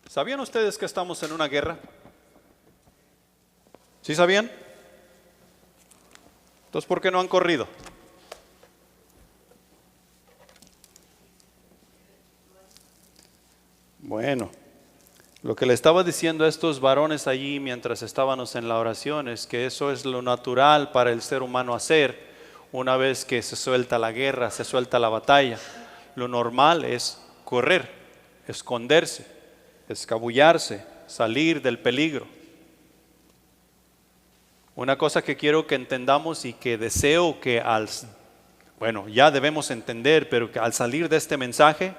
¿Sabían ustedes que estamos en una guerra? ¿Sí sabían? Entonces, ¿por qué no han corrido? Bueno, lo que le estaba diciendo a estos varones allí mientras estábamos en la oración es que eso es lo natural para el ser humano hacer una vez que se suelta la guerra, se suelta la batalla. Lo normal es correr, esconderse, escabullarse, salir del peligro. Una cosa que quiero que entendamos y que deseo que ya debemos entender, pero que al salir de este mensaje,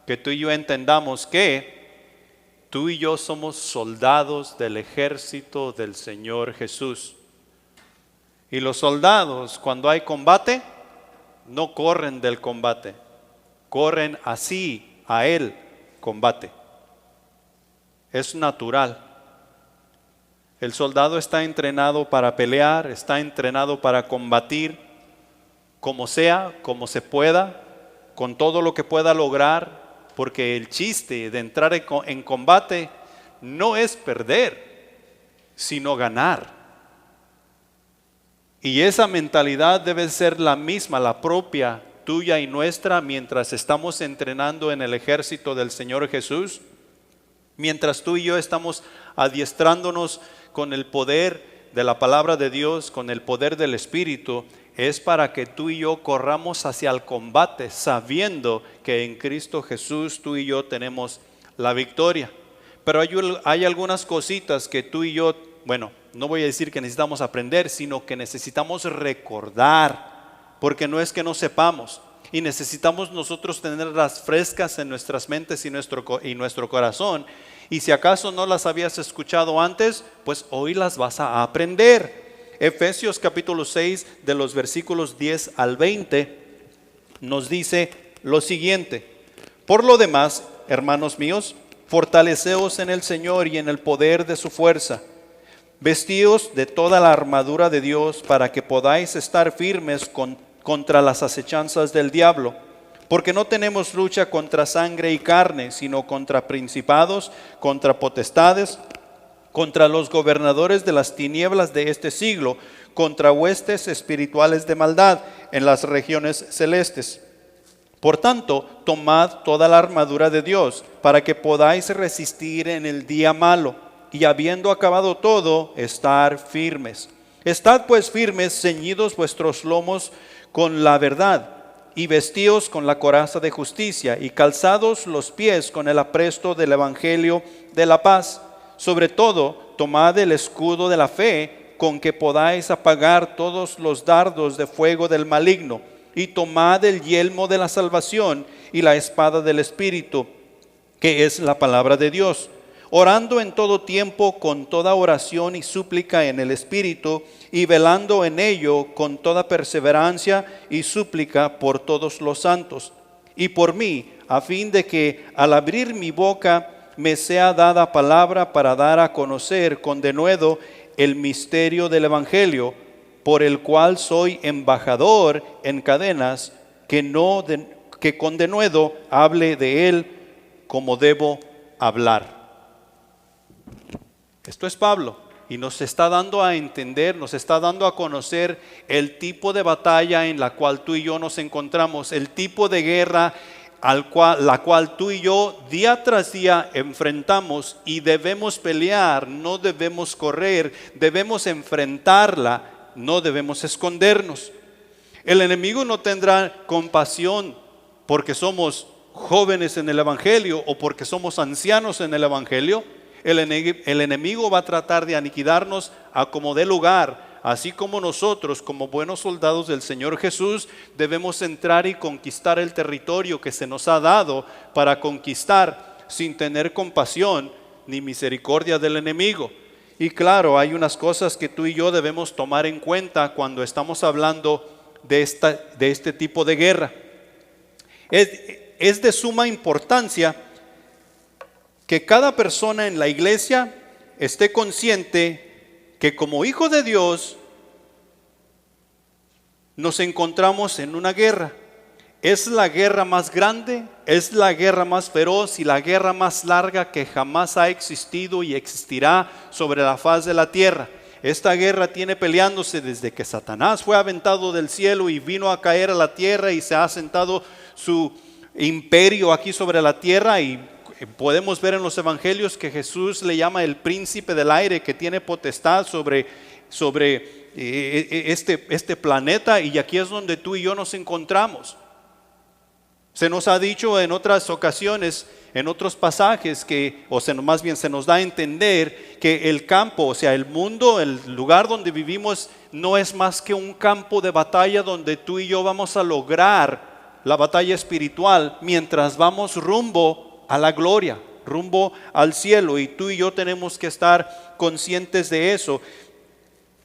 que tú y yo entendamos que tú y yo somos soldados del ejército del Señor Jesús. Y los soldados, cuando hay combate, no corren del combate, corren así a Él combate. Es natural. El soldado está entrenado para pelear, está entrenado para combatir, como sea, como se pueda, con todo lo que pueda lograr, porque el chiste de entrar en combate no es perder, sino ganar. Y esa mentalidad debe ser la misma, la propia, tuya y nuestra, mientras estamos entrenando en el ejército del Señor Jesús, mientras tú y yo estamos adiestrándonos con el poder de la palabra de Dios, con el poder del Espíritu, es para que tú y yo corramos hacia el combate, sabiendo que en Cristo Jesús tú y yo tenemos la victoria. Pero hay algunas cositas que tú y yo, no voy a decir que necesitamos aprender, sino que necesitamos recordar, porque no es que no sepamos, y necesitamos nosotros tenerlas frescas en nuestras mentes y nuestro corazón. Y si acaso no las habías escuchado antes, pues hoy las vas a aprender. Efesios capítulo 6 de los versículos 10 al 20 nos dice lo siguiente: por lo demás, hermanos míos, fortaleceos en el Señor y en el poder de su fuerza. Vestíos de toda la armadura de Dios para que podáis estar firmes contra las acechanzas del diablo. Porque no tenemos lucha contra sangre y carne, sino contra principados, contra potestades, contra los gobernadores de las tinieblas de este siglo, contra huestes espirituales de maldad en las regiones celestes. Por tanto, tomad toda la armadura de Dios, para que podáis resistir en el día malo, y habiendo acabado todo, estar firmes. Estad pues firmes, ceñidos vuestros lomos con la verdad, y vestíos con la coraza de justicia, y calzados los pies con el apresto del evangelio de la paz. Sobre todo, tomad el escudo de la fe, con que podáis apagar todos los dardos de fuego del maligno, y tomad el yelmo de la salvación y la espada del Espíritu, que es la palabra de Dios, orando en todo tiempo con toda oración y súplica en el Espíritu, y velando en ello con toda perseverancia y súplica por todos los santos, y por mí, a fin de que al abrir mi boca me sea dada palabra para dar a conocer con denuedo el misterio del Evangelio, por el cual soy embajador en cadenas, que con denuedo hable de él como debo hablar. Esto es Pablo, y nos está dando a entender, nos está dando a conocer el tipo de batalla en la cual tú y yo nos encontramos, el tipo de guerra la cual tú y yo día tras día enfrentamos, y debemos pelear, no debemos correr, debemos enfrentarla, no debemos escondernos. El enemigo no tendrá compasión porque somos jóvenes en el Evangelio o porque somos ancianos en el Evangelio. El enemigo va a tratar de aniquilarnos a como dé lugar, así como nosotros, como buenos soldados del Señor Jesús, debemos entrar y conquistar el territorio que se nos ha dado para conquistar, sin tener compasión ni misericordia del enemigo. Y claro, hay unas cosas que tú y yo debemos tomar en cuenta cuando estamos hablando de este tipo de guerra. Es de suma importancia que cada persona en la iglesia esté consciente que como hijo de Dios nos encontramos en una guerra. es la guerra más grande, es la guerra más feroz y la guerra más larga que jamás ha existido y existirá sobre la faz de la tierra. Esta guerra tiene peleándose desde que Satanás fue aventado del cielo y vino a caer a la tierra y se ha asentado su imperio aquí sobre la tierra, y podemos ver en los evangelios que Jesús le llama el príncipe del aire, que tiene potestad sobre este planeta, y aquí es donde tú y yo nos encontramos. Se nos ha dicho en otras ocasiones, en otros pasajes, más bien se nos da a entender que el campo, o sea, el mundo, el lugar donde vivimos, no es más que un campo de batalla donde tú y yo vamos a lograr la batalla espiritual mientras vamos rumbo a la gloria, rumbo al cielo, y tú y yo tenemos que estar conscientes de eso.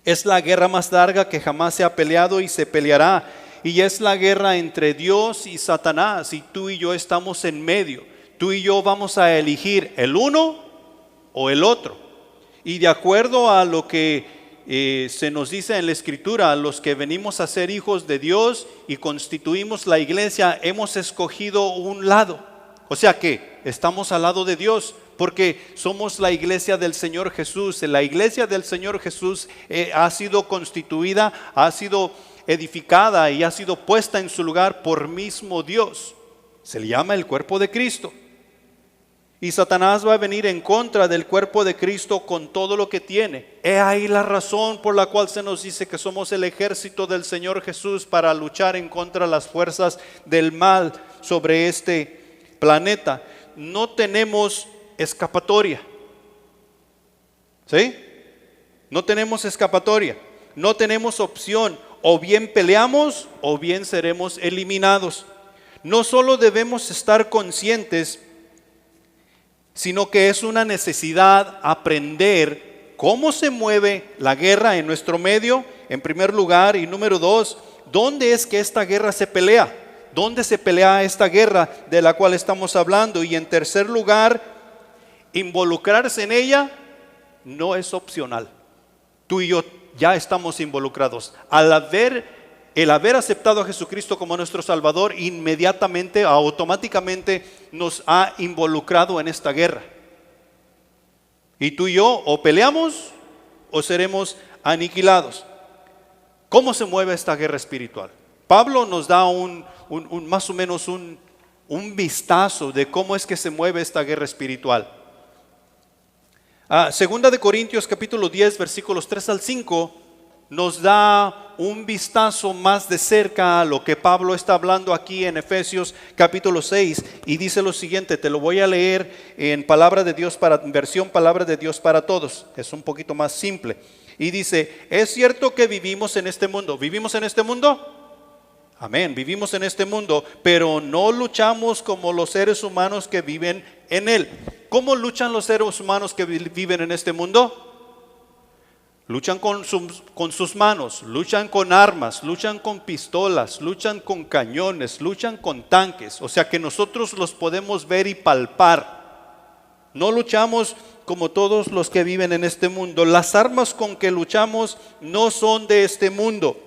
Es la guerra más larga que jamás se ha peleado y se peleará. Y es la guerra entre Dios y Satanás, y tú y yo estamos en medio. Tú y yo vamos a elegir el uno o el otro. Y de acuerdo a lo que se nos dice en la Escritura, los que venimos a ser hijos de Dios y constituimos la iglesia, hemos escogido un lado. O sea que estamos al lado de Dios, porque somos la iglesia del Señor Jesús. La iglesia del Señor Jesús ha sido constituida, ha sido edificada y ha sido puesta en su lugar por mismo Dios. Se le llama el cuerpo de Cristo. Y Satanás va a venir en contra del cuerpo de Cristo con todo lo que tiene. He ahí la razón por la cual se nos dice que somos el ejército del Señor Jesús para luchar en contra de las fuerzas del mal sobre este planeta. No tenemos escapatoria. ¿Sí? No tenemos escapatoria. No tenemos opción. O bien peleamos o bien seremos eliminados. No solo debemos estar conscientes, sino que es una necesidad aprender cómo se mueve la guerra en nuestro medio, en primer lugar, y número dos, ¿dónde es que esta guerra se pelea? ¿Dónde se pelea esta guerra de la cual estamos hablando? Y en tercer lugar, involucrarse en ella no es opcional. Tú y yo ya estamos involucrados. El haber aceptado a Jesucristo como nuestro Salvador, inmediatamente, automáticamente nos ha involucrado en esta guerra. Y tú y yo o peleamos o seremos aniquilados. ¿Cómo se mueve esta guerra espiritual? Pablo nos da más o menos un vistazo de cómo es que se mueve esta guerra espiritual. Segunda de Corintios capítulo 10 versículos 3 al 5 nos da un vistazo más de cerca a lo que Pablo está hablando aquí en Efesios capítulo 6, y dice lo siguiente. Te lo voy a leer en Palabra de Dios versión Palabra de Dios para Todos. Es un poquito más simple. Y dice: es cierto que vivimos en este mundo. ¿Vivimos en este mundo? Amén, vivimos en este mundo, pero no luchamos como los seres humanos que viven en él. ¿Cómo luchan los seres humanos que viven en este mundo? Luchan con sus manos, luchan con armas, luchan con pistolas, luchan con cañones, luchan con tanques. O sea que nosotros los podemos ver y palpar. No luchamos como todos los que viven en este mundo. Las armas con que luchamos no son de este mundo,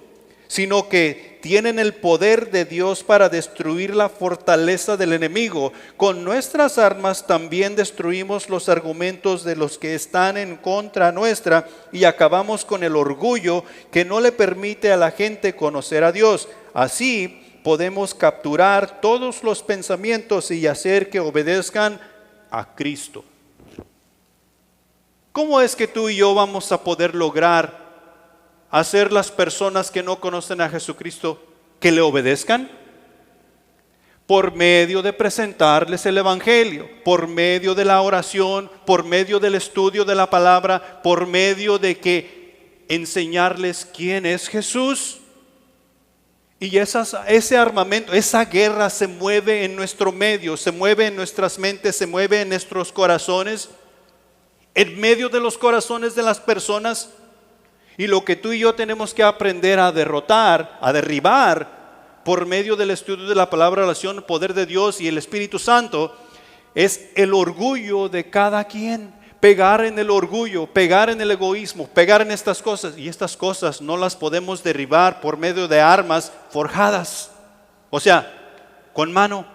sino que tienen el poder de Dios para destruir la fortaleza del enemigo. Con nuestras armas también destruimos los argumentos de los que están en contra nuestra y acabamos con el orgullo que no le permite a la gente conocer a Dios. Así podemos capturar todos los pensamientos y hacer que obedezcan a Cristo. ¿Cómo es que tú y yo vamos a poder lograr hacer las personas que no conocen a Jesucristo que le obedezcan? Por medio de presentarles el Evangelio, por medio de la oración, por medio del estudio de la palabra, por medio de que enseñarles quién es Jesús. Y ese armamento, esa guerra se mueve en nuestro medio, se mueve en nuestras mentes, se mueve en nuestros corazones, en medio de los corazones de las personas. Y lo que tú y yo tenemos que aprender a derrotar, a derribar por medio del estudio de la palabra, la oración, el poder de Dios y el Espíritu Santo, es el orgullo de cada quien. Pegar en el orgullo, pegar en el egoísmo, pegar en estas cosas. Y estas cosas no las podemos derribar por medio de armas forjadas. O sea, con mano.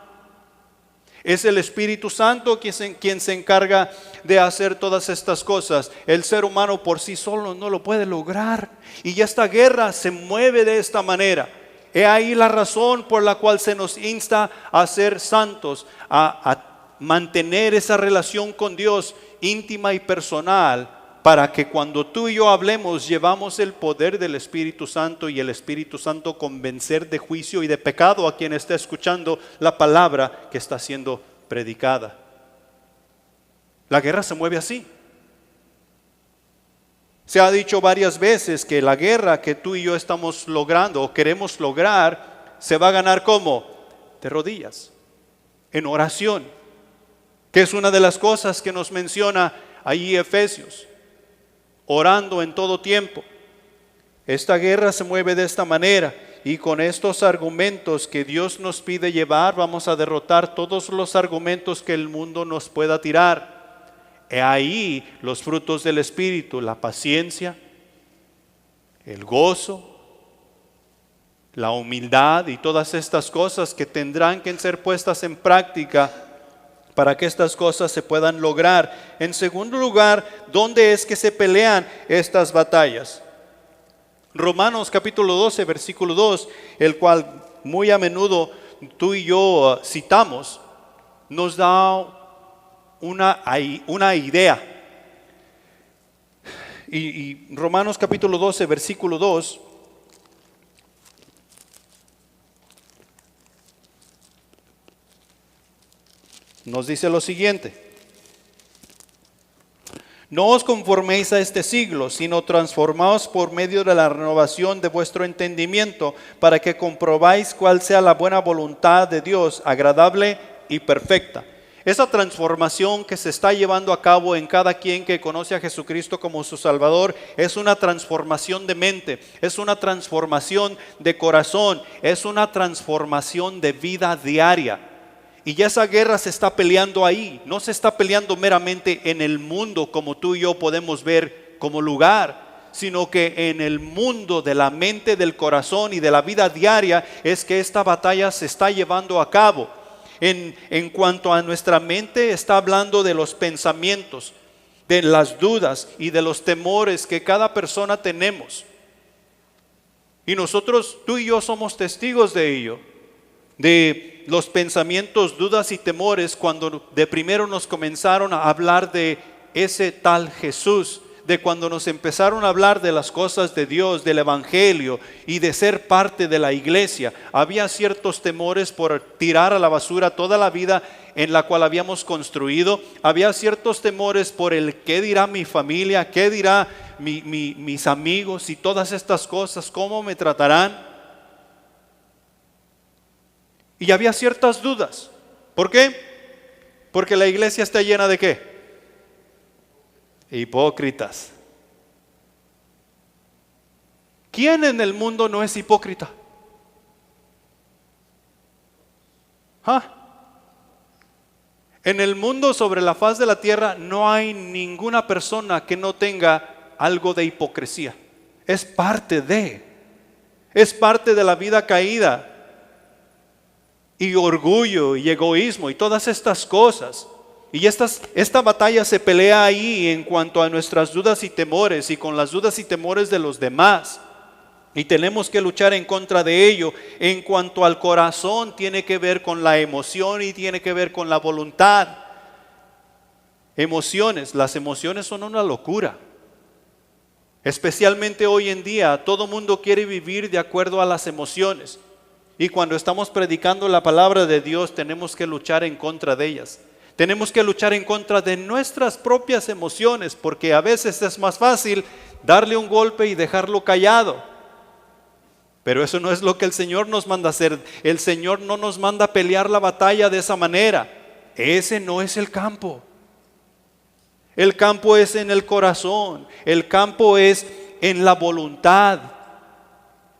Es el Espíritu Santo quien se encarga de hacer todas estas cosas. El ser humano por sí solo no lo puede lograr. Y esta guerra se mueve de esta manera. He ahí la razón por la cual se nos insta a ser santos, a mantener esa relación con Dios íntima y personal, para que cuando tú y yo hablemos, llevamos el poder del Espíritu Santo y el Espíritu Santo convencer de juicio y de pecado a quien está escuchando la palabra que está siendo predicada. La guerra se mueve así. Se ha dicho varias veces que la guerra que tú y yo estamos logrando o queremos lograr, se va a ganar ¿cómo? De rodillas, en oración, que es una de las cosas que nos menciona ahí Efesios. Orando en todo tiempo. Esta guerra se mueve de esta manera, y con estos argumentos que Dios nos pide llevar, vamos a derrotar todos los argumentos que el mundo nos pueda tirar. He ahí los frutos del Espíritu: la paciencia, el gozo, la humildad y todas estas cosas que tendrán que ser puestas en práctica para que estas cosas se puedan lograr. En segundo lugar, ¿dónde es que se pelean estas batallas? Romanos capítulo 12, versículo 2, el cual muy a menudo tú y yo citamos, nos da una idea. Y Romanos capítulo 12, versículo 2, nos dice lo siguiente: no os conforméis a este siglo, sino transformaos por medio de la renovación de vuestro entendimiento, para que comprobáis cuál sea la buena voluntad de Dios, agradable y perfecta. Esa transformación que se está llevando a cabo en cada quien que conoce a Jesucristo como su Salvador es una transformación de mente, es una transformación de corazón, es una transformación de vida diaria. Y ya esa guerra se está peleando ahí, no se está peleando meramente en el mundo como tú y yo podemos ver como lugar, sino que en el mundo de la mente, del corazón y de la vida diaria es que esta batalla se está llevando a cabo. En cuanto a nuestra mente, está hablando de los pensamientos, de las dudas y de los temores que cada persona tenemos. Y nosotros, tú y yo, somos testigos de ello, de los pensamientos, dudas y temores, cuando de primero nos comenzaron a hablar de ese tal Jesús, de cuando nos empezaron a hablar de las cosas de Dios, del Evangelio y de ser parte de la iglesia. Había ciertos temores por tirar a la basura toda la vida en la cual habíamos construido. Había ciertos temores por el qué dirá mi familia, qué dirá mis amigos y todas estas cosas, cómo me tratarán. Y había ciertas dudas. ¿Por qué? Porque la iglesia está llena de ¿qué? Hipócritas. ¿Quién en el mundo no es hipócrita? En el mundo, sobre la faz de la tierra, no hay ninguna persona que no tenga algo de hipocresía. Es parte de la vida caída. Y orgullo y egoísmo y todas estas cosas. Y esta batalla se pelea ahí en cuanto a nuestras dudas y temores, y con las dudas y temores de los demás. Y tenemos que luchar en contra de ello. En cuanto al corazón, tiene que ver con la emoción y tiene que ver con la voluntad. Las emociones son una locura. Especialmente hoy en día, todo mundo quiere vivir de acuerdo a las emociones. Y cuando estamos predicando la palabra de Dios, tenemos que luchar en contra de ellas. Tenemos que luchar en contra de nuestras propias emociones, porque a veces es más fácil darle un golpe y dejarlo callado. Pero eso no es lo que el Señor nos manda hacer. El Señor no nos manda pelear la batalla de esa manera. Ese no es el campo. El campo es en el corazón. El campo es en la voluntad,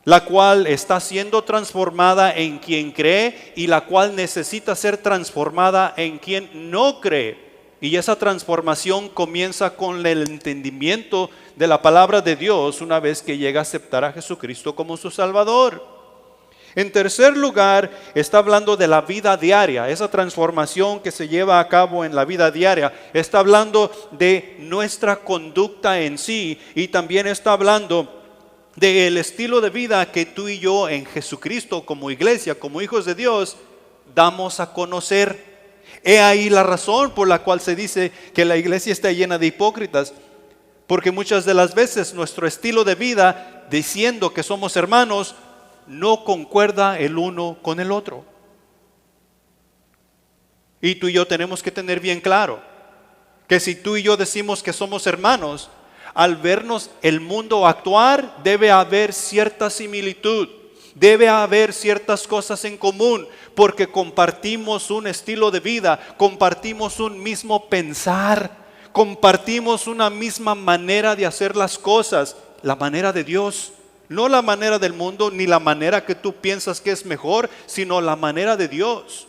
la cual está siendo transformada en quien cree y la cual necesita ser transformada en quien no cree. Y esa transformación comienza con el entendimiento de la palabra de Dios una vez que llega a aceptar a Jesucristo como su Salvador. En tercer lugar, está hablando de la vida diaria, esa transformación que se lleva a cabo en la vida diaria. Está hablando de nuestra conducta en sí y también está hablando del estilo de vida que tú y yo en Jesucristo como iglesia, como hijos de Dios, damos a conocer. He ahí la razón por la cual se dice que la iglesia está llena de hipócritas, porque muchas de las veces nuestro estilo de vida, diciendo que somos hermanos, no concuerda el uno con el otro. Y tú y yo tenemos que tener bien claro que si tú y yo decimos que somos hermanos, al vernos el mundo actuar, debe haber cierta similitud, debe haber ciertas cosas en común, porque compartimos un estilo de vida, compartimos un mismo pensar, compartimos una misma manera de hacer las cosas, la manera de Dios. No la manera del mundo, ni la manera que tú piensas que es mejor, sino la manera de Dios.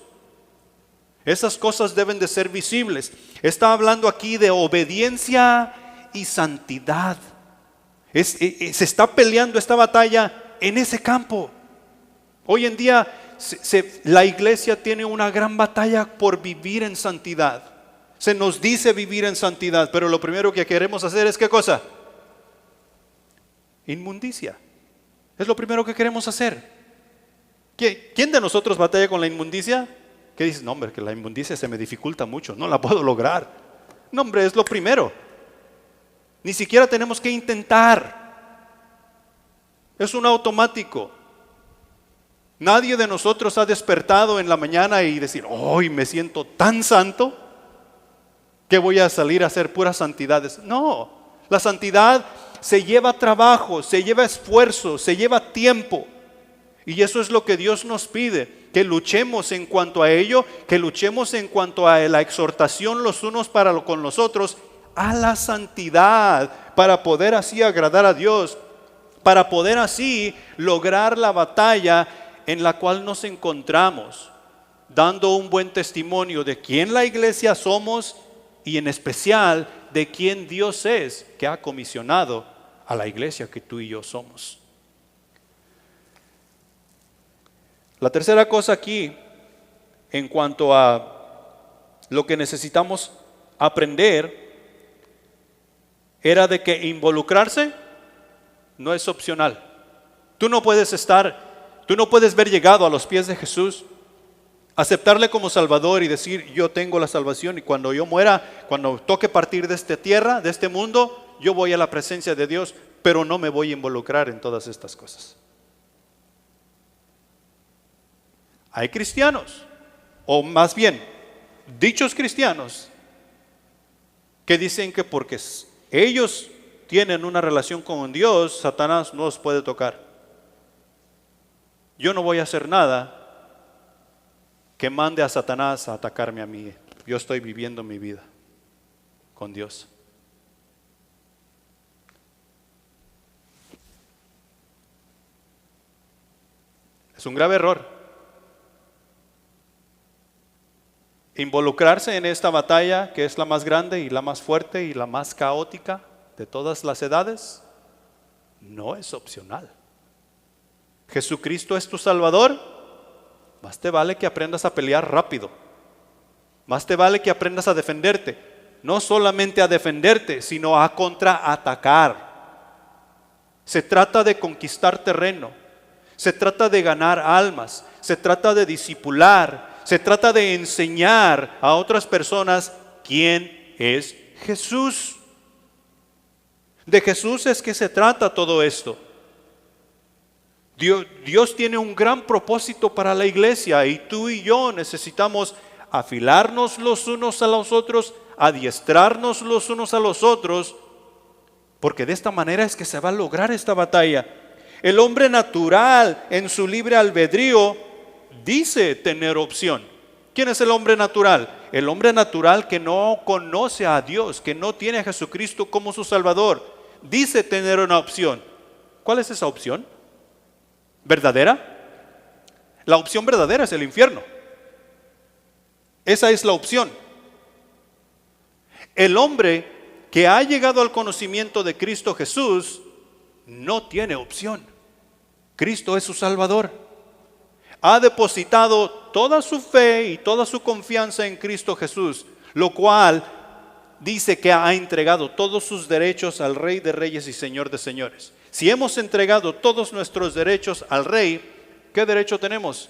Esas cosas deben de ser visibles. Está hablando aquí de obediencia y santidad. Se está peleando esta batalla en ese campo. Hoy en día la iglesia tiene una gran batalla por vivir en santidad. Se nos dice vivir en santidad, pero lo primero que queremos hacer es ¿qué cosa? Inmundicia. Es lo primero que queremos hacer. ¿Quién de nosotros batalla con la inmundicia? ¿Qué dices? No, hombre, que la inmundicia se me dificulta mucho, no la puedo lograr. No, hombre, es lo primero. Ni siquiera tenemos que intentar. Es un automático. Nadie de nosotros ha despertado en la mañana y decir, hoy me siento tan santo que voy a salir a hacer puras santidades. No, la santidad se lleva trabajo, se lleva esfuerzo, se lleva tiempo. Y eso es lo que Dios nos pide, que luchemos en cuanto a ello, que luchemos en cuanto a la exhortación los unos para con los otros, a la santidad, para poder así agradar a Dios, para poder así lograr la batalla en la cual nos encontramos, dando un buen testimonio de quién la iglesia somos y en especial de quién Dios es que ha comisionado a la iglesia que tú y yo somos. La tercera cosa aquí, en cuanto a lo que necesitamos aprender, era de que involucrarse no es opcional. Tú no puedes ver llegado a los pies de Jesús, aceptarle como Salvador y decir, yo tengo la salvación y cuando yo muera, cuando toque partir de esta tierra, de este mundo, yo voy a la presencia de Dios, pero no me voy a involucrar en todas estas cosas. Hay cristianos, o más bien, dichos cristianos, que dicen que porque ellos tienen una relación con Dios, Satanás no los puede tocar. Yo no voy a hacer nada que mande a Satanás a atacarme a mí. Yo estoy viviendo mi vida con Dios. Es un grave error. Involucrarse en esta batalla que es la más grande y la más fuerte y la más caótica de todas las edades no es opcional. Jesucristo es tu Salvador. Más te vale que aprendas a pelear rápido. Más te vale que aprendas a defenderte. No solamente a defenderte, sino a contraatacar. Se trata de conquistar terreno. Se trata de ganar almas. Se trata de discipular. Se trata de enseñar a otras personas quién es Jesús. De Jesús es que se trata todo esto. Dios tiene un gran propósito para la iglesia y tú y yo necesitamos afilarnos los unos a los otros, adiestrarnos los unos a los otros, porque de esta manera es que se va a lograr esta batalla. El hombre natural en su libre albedrío dice tener opción. ¿Quién es el hombre natural? El hombre natural que no conoce a Dios, que no tiene a Jesucristo como su Salvador, dice tener una opción. ¿Cuál es esa opción? ¿Verdadera? La opción verdadera es el infierno. Esa es la opción. El hombre que ha llegado al conocimiento de Cristo Jesús no tiene opción. Cristo es su Salvador. ha depositado toda su fe y toda su confianza en Cristo Jesús, lo cual dice que ha entregado todos sus derechos al Rey de Reyes y Señor de Señores. Si hemos entregado todos nuestros derechos al Rey, ¿qué derecho tenemos?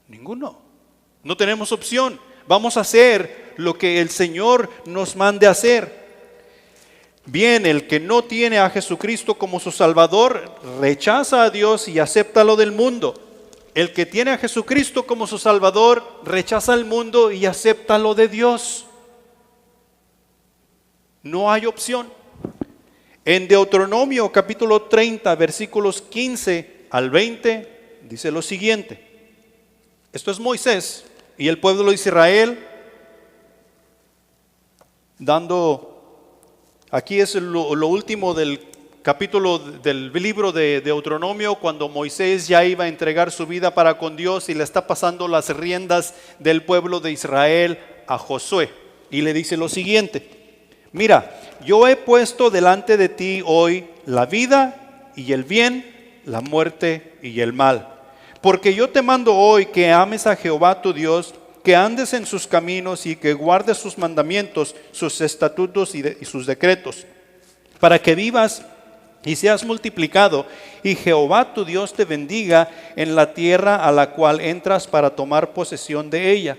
Ninguno. No tenemos opción. Vamos a hacer lo que el Señor nos mande hacer. Bien, el que no tiene a Jesucristo como su Salvador, rechaza a Dios y acepta lo del mundo. El que tiene a Jesucristo como su Salvador, rechaza el mundo y acepta lo de Dios. No hay opción. En Deuteronomio capítulo 30, versículos 15 al 20, dice lo siguiente. Esto es Moisés y el pueblo de Israel aquí es lo último del capítulo del libro de Deuteronomio, cuando Moisés ya iba a entregar su vida para con Dios y le está pasando las riendas del pueblo de Israel a Josué. Y le dice lo siguiente: mira, yo he puesto delante de ti hoy la vida y el bien, la muerte y el mal. Porque yo te mando hoy que ames a Jehová tu Dios, que andes en sus caminos y que guardes sus mandamientos, sus estatutos y sus decretos, para que vivas y seas multiplicado, y Jehová tu Dios te bendiga en la tierra a la cual entras para tomar posesión de ella.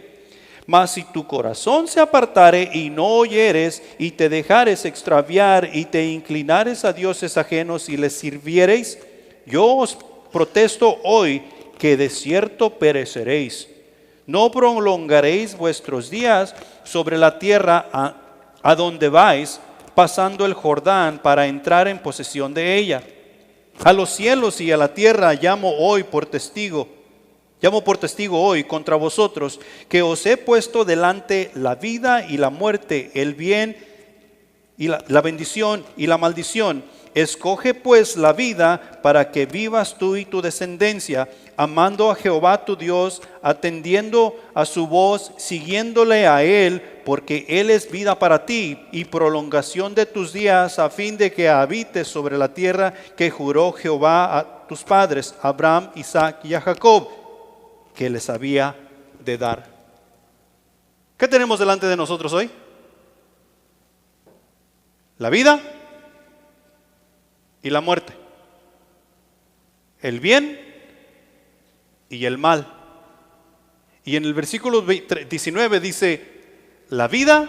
Mas si tu corazón se apartare y no oyeres, y te dejares extraviar, y te inclinares a dioses ajenos y les sirviereis, yo os protesto hoy que de cierto pereceréis. No prolongaréis vuestros días sobre la tierra a donde vais, pasando el Jordán para entrar en posesión de ella. A los cielos y a la tierra llamo por testigo hoy contra vosotros, que os he puesto delante la vida y la muerte, el bien y la bendición y la maldición. Escoge pues la vida para que vivas tú y tu descendencia, amando a Jehová tu Dios, atendiendo a su voz, siguiéndole a Él, porque Él es vida para ti y prolongación de tus días, a fin de que habites sobre la tierra que juró Jehová a tus padres, Abraham, Isaac y a Jacob, que les había de dar. ¿Qué tenemos delante de nosotros hoy? La vida y la muerte, el bien y el mal. Y en el versículo 19 dice: la vida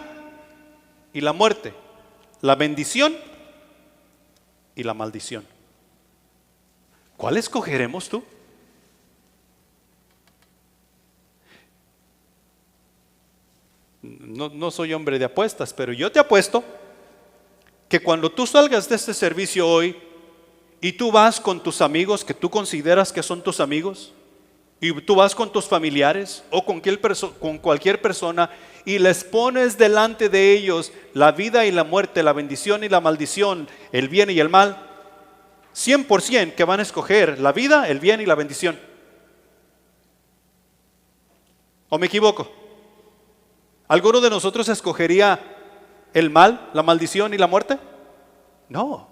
y la muerte, la bendición y la maldición. ¿Cuál escogeremos tú? No soy hombre de apuestas, pero yo te apuesto que cuando tú salgas de este servicio hoy y tú vas con tus amigos que tú consideras que son tus amigos, y tú vas con tus familiares o con cualquier persona y les pones delante de ellos la vida y la muerte, la bendición y la maldición, el bien y el mal, 100% que van a escoger la vida, el bien y la bendición. ¿O me equivoco? ¿Alguno de nosotros escogería el mal, la maldición y la muerte? No,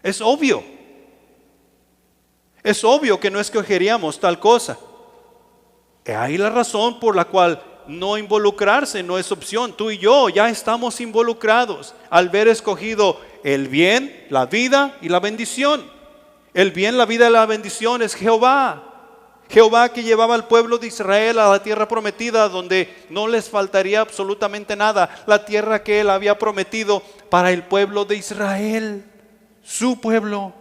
es obvio. Es obvio que no escogeríamos tal cosa. Ahí la razón por la cual no involucrarse no es opción. Tú y yo ya estamos involucrados al haber escogido el bien, la vida y la bendición. El bien, la vida y la bendición es Jehová. Jehová que llevaba al pueblo de Israel a la tierra prometida, donde no les faltaría absolutamente nada. La tierra que Él había prometido para el pueblo de Israel, su pueblo.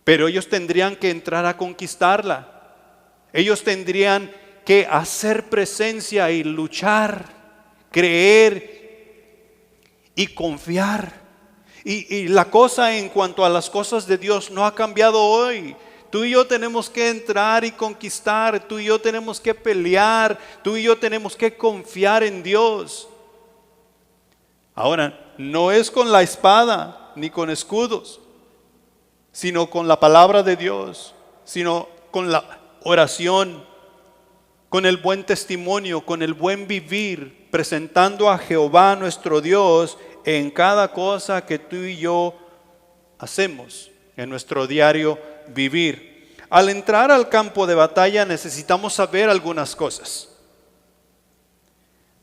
Pero ellos tendrían que entrar a conquistarla. Ellos tendrían que hacer presencia y luchar, creer y confiar. Y la cosa en cuanto a las cosas de Dios no ha cambiado hoy. Tú y yo tenemos que entrar y conquistar. Tú y yo tenemos que pelear. Tú y yo tenemos que confiar en Dios. Ahora, no es con la espada ni con escudos, sino con la palabra de Dios, sino con la oración, con el buen testimonio, con el buen vivir, presentando a Jehová nuestro Dios en cada cosa que tú y yo hacemos en nuestro diario vivir. al entrar al campo de batalla necesitamos saber algunas cosas.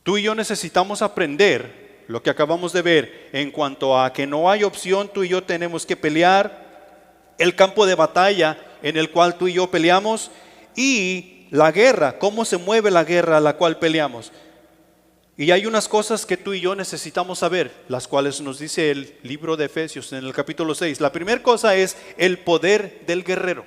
Tú y yo necesitamos aprender lo que acabamos de ver en cuanto a que no hay opción. Tú y yo tenemos que pelear el campo de batalla en el cual tú y yo peleamos, y la guerra, cómo se mueve la guerra a la cual peleamos. Y hay unas cosas que tú y yo necesitamos saber, las cuales nos dice el libro de Efesios en el capítulo 6. La primera cosa es el poder del guerrero.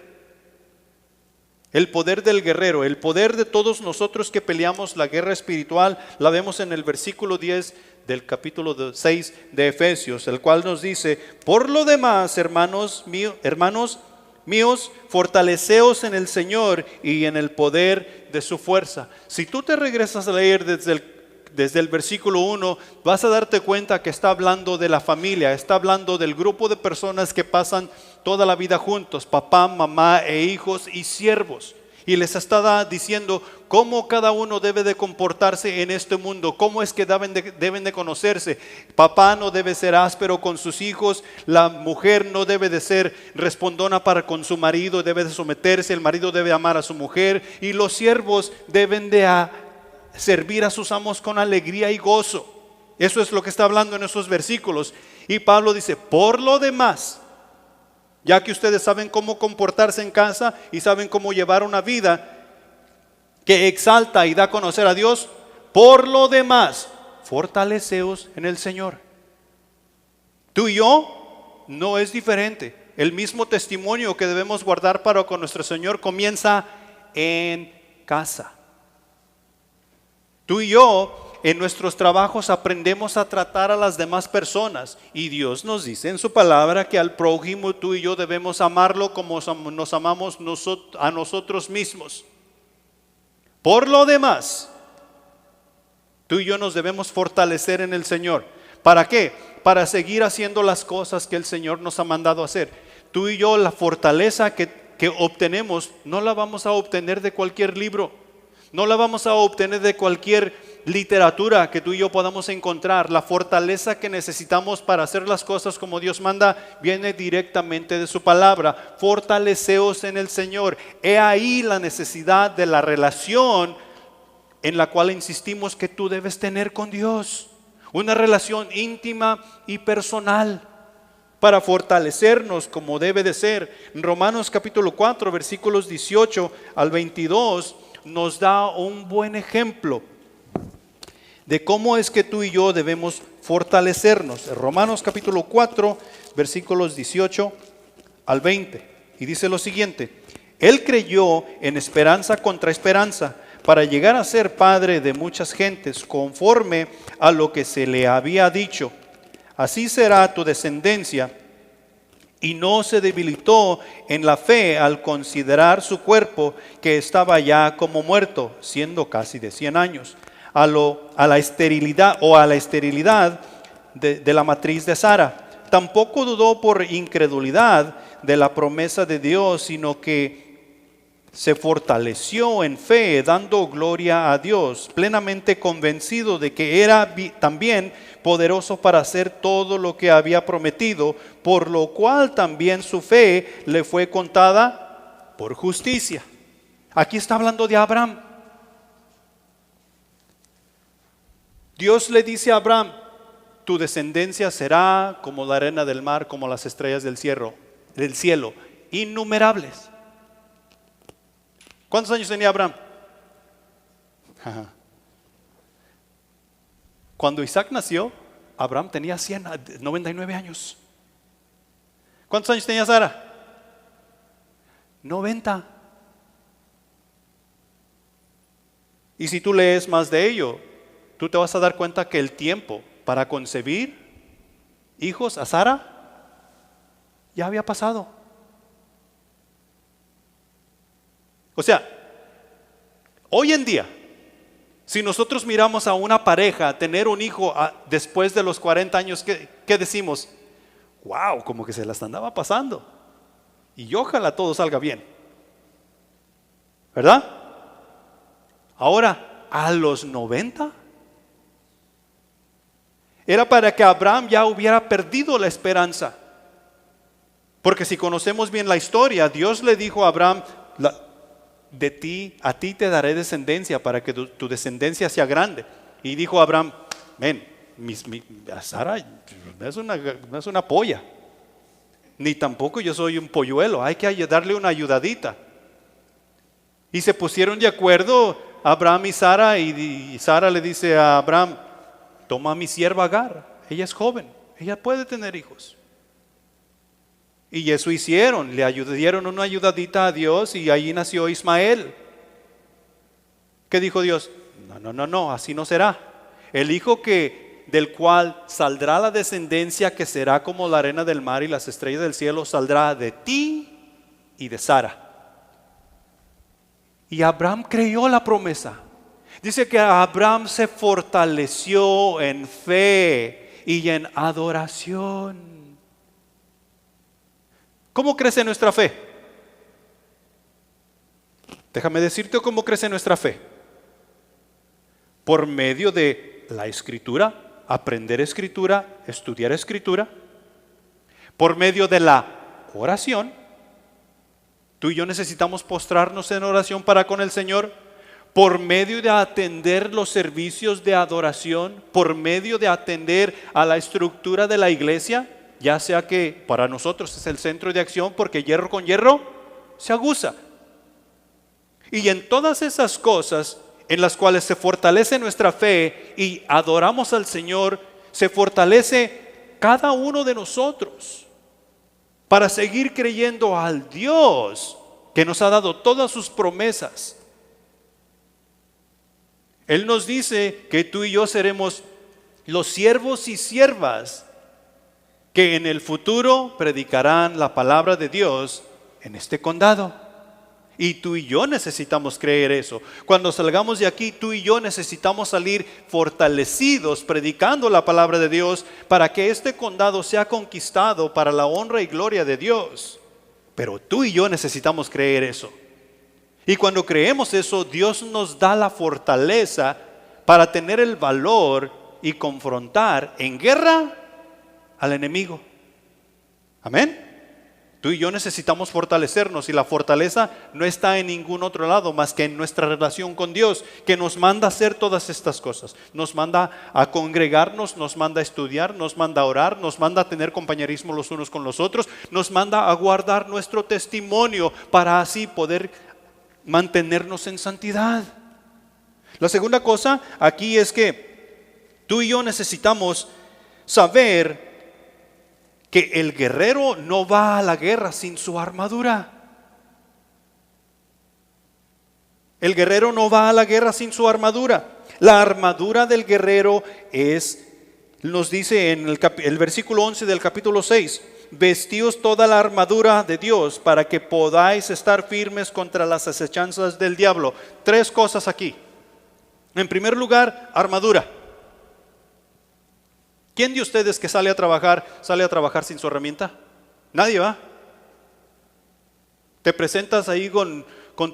El poder del guerrero, el poder de todos nosotros que peleamos la guerra espiritual, la vemos en el versículo 10 del capítulo 6 de Efesios, el cual nos dice: por lo demás, hermanos míos, fortaleceos en el Señor y en el poder de su fuerza. Si tú te regresas a leer desde el versículo 1, vas a darte cuenta que está hablando de la familia, está hablando del grupo de personas que pasan toda la vida juntos, papá, mamá e hijos y siervos. Y les está diciendo cómo cada uno debe de comportarse en este mundo, cómo es que deben de conocerse. Papá no debe ser áspero con sus hijos, la mujer no debe de ser respondona para con su marido, debe de someterse, el marido debe amar a su mujer, y los siervos deben de servir a sus amos con alegría y gozo. Eso es lo que está hablando en esos versículos. Y Pablo dice: por lo demás, ya que ustedes saben cómo comportarse en casa y saben cómo llevar una vida que exalta y da a conocer a Dios, por lo demás, fortaleceos en el Señor. Tú y yo no es diferente. El mismo testimonio que debemos guardar para con nuestro Señor comienza en casa. Tú y yo en nuestros trabajos aprendemos a tratar a las demás personas, y Dios nos dice en su palabra que al prójimo tú y yo debemos amarlo como nos amamos a nosotros mismos. Por lo demás, tú y yo nos debemos fortalecer en el Señor. ¿Para qué? Para seguir haciendo las cosas que el Señor nos ha mandado hacer. Tú y yo, la fortaleza que obtenemos no la vamos a obtener de cualquier libro. No la vamos a obtener de cualquier literatura que tú y yo podamos encontrar. La fortaleza que necesitamos para hacer las cosas como Dios manda viene directamente de su palabra. Fortaleceos en el Señor. He ahí la necesidad de la relación en la cual insistimos que tú debes tener con Dios. Una relación íntima y personal para fortalecernos como debe de ser. En Romanos capítulo 4 versículos 18 al 22 nos da un buen ejemplo de cómo es que tú y yo debemos fortalecernos. Romanos capítulo 4 versículos 18 al 20, y dice lo siguiente: Él creyó en esperanza contra esperanza, para llegar a ser padre de muchas gentes, conforme a lo que se le había dicho: así será tu descendencia. Y no se debilitó en la fe al considerar su cuerpo, que estaba ya como muerto, siendo casi de 100 años, a la esterilidad de la matriz de Sara. Tampoco dudó por incredulidad de la promesa de Dios, sino que se fortaleció en fe, dando gloria a Dios, plenamente convencido de que era también poderoso para hacer todo lo que había prometido, por lo cual también su fe le fue contada por justicia. Aquí está hablando de Abraham. Dios le dice a Abraham: tu descendencia será como la arena del mar, como las estrellas del cielo, innumerables. ¿Cuántos años tenía Abraham? Cuando Isaac nació, Abraham tenía 99 años. ¿Cuántos años tenía Sara? 90. Y si tú lees más de ello, tú te vas a dar cuenta que el tiempo para concebir hijos a Sara ya había pasado. O sea, hoy en día, si nosotros miramos a una pareja tener un hijo después de los 40 años, ¿qué decimos? Wow, como que se las andaba pasando. Y ojalá todo salga bien, ¿verdad? Ahora, a los 90, era para que Abraham ya hubiera perdido la esperanza. Porque si conocemos bien la historia, Dios le dijo a Abraham, a ti te daré descendencia para que tu descendencia sea grande. Y dijo a Abraham, ven, Sara no es una polla, ni tampoco yo soy un polluelo, hay que darle una ayudadita. Y se pusieron de acuerdo Abraham y Sara, y Sara le dice a Abraham, toma a mi sierva Agar, ella es joven, ella puede tener hijos. Y eso hicieron, le dieron una ayudadita a Dios y ahí nació Ismael. ¿Qué dijo Dios? No, así no será. El hijo del cual saldrá la descendencia que será como la arena del mar y las estrellas del cielo, saldrá de ti y de Sara. Y Abraham creyó la promesa. Dice que Abraham se fortaleció en fe y en adoración. ¿Cómo crece nuestra fe? Déjame decirte cómo crece nuestra fe. Por medio de la escritura, aprender escritura, estudiar escritura. Por medio de la oración. Tú y yo necesitamos postrarnos en oración para con el Señor. Por medio de atender los servicios de adoración. Por medio de atender a la estructura de la iglesia. Ya sea que para nosotros es el centro de acción, porque hierro con hierro se aguza. Y en todas esas cosas en las cuales se fortalece nuestra fe y adoramos al Señor, se fortalece cada uno de nosotros para seguir creyendo al Dios que nos ha dado todas sus promesas. Él nos dice que tú y yo seremos los siervos y siervas que en el futuro predicarán la palabra de Dios en este condado. Y tú y yo necesitamos creer eso. Cuando salgamos de aquí, tú y yo necesitamos salir fortalecidos predicando la palabra de Dios para que este condado sea conquistado para la honra y gloria de Dios. Pero tú y yo necesitamos creer eso. Y cuando creemos eso, Dios nos da la fortaleza para tener el valor y confrontar en guerra al enemigo. Amén. Tú y yo necesitamos fortalecernos, y la fortaleza no está en ningún otro lado más que en nuestra relación con Dios, que nos manda a hacer todas estas cosas. Nos manda a congregarnos, nos manda a estudiar, nos manda a orar, nos manda a tener compañerismo los unos con los otros, nos manda a guardar nuestro testimonio para así poder mantenernos en santidad. La segunda cosa aquí es que tú y yo necesitamos saber que el guerrero no va a la guerra sin su armadura. El guerrero no va a la guerra sin su armadura. La armadura del guerrero nos dice en el versículo 11 del capítulo 6, vestíos toda la armadura de Dios para que podáis estar firmes contra las acechanzas del diablo. Tres cosas aquí. En primer lugar, armadura. ¿Quién de ustedes que sale a trabajar sin su herramienta? Nadie, ¿va? Te presentas ahí con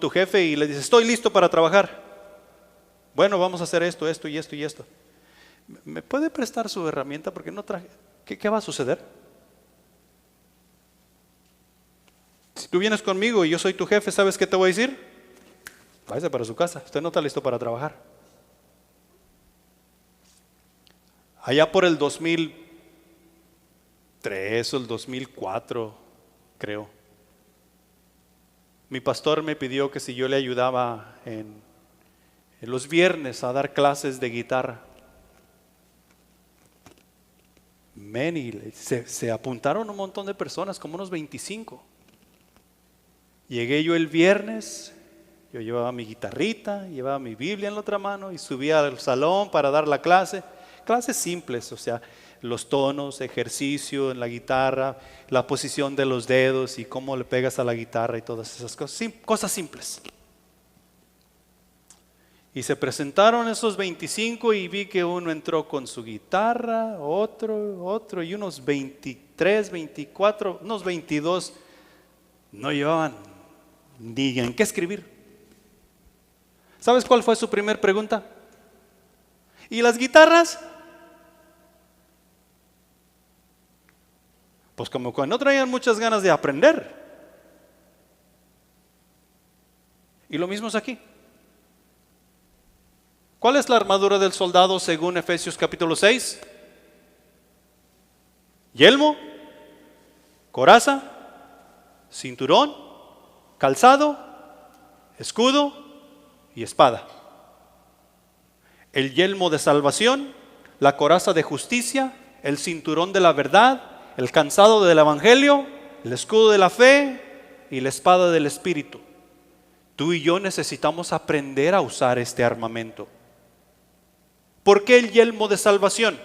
tu jefe y le dices, estoy listo para trabajar. Bueno, vamos a hacer esto y esto. ¿Me puede prestar su herramienta? Porque no traje. ¿Qué va a suceder? Si tú vienes conmigo y yo soy tu jefe, ¿sabes qué te voy a decir? Váyase para su casa, usted no está listo para trabajar. Allá por el 2003 o el 2004, creo, mi pastor me pidió que si yo le ayudaba en los viernes a dar clases de guitarra. Se apuntaron un montón de personas, como unos 25. Llegué yo el viernes, yo llevaba mi guitarrita, llevaba mi Biblia en la otra mano y subía al salón para dar la clase. Clases simples, o sea, los tonos, ejercicio en la guitarra, la posición de los dedos y cómo le pegas a la guitarra y todas esas cosas, cosas simples. Y se presentaron esos 25 y vi que uno entró con su guitarra, otro y unos 23, 24, unos 22 no llevaban ni en qué escribir. ¿Sabes cuál fue su primer pregunta? ¿Y las guitarras? Pues como que no traían muchas ganas de aprender. Y lo mismo es aquí. ¿Cuál es la armadura del soldado según Efesios capítulo 6? Yelmo, coraza, cinturón, calzado, escudo y espada. El yelmo de salvación, la coraza de justicia, el cinturón de la verdad, el calzado del evangelio, el escudo de la fe y la espada del espíritu. Tú y yo necesitamos aprender a usar este armamento. ¿Por qué el yelmo de salvación?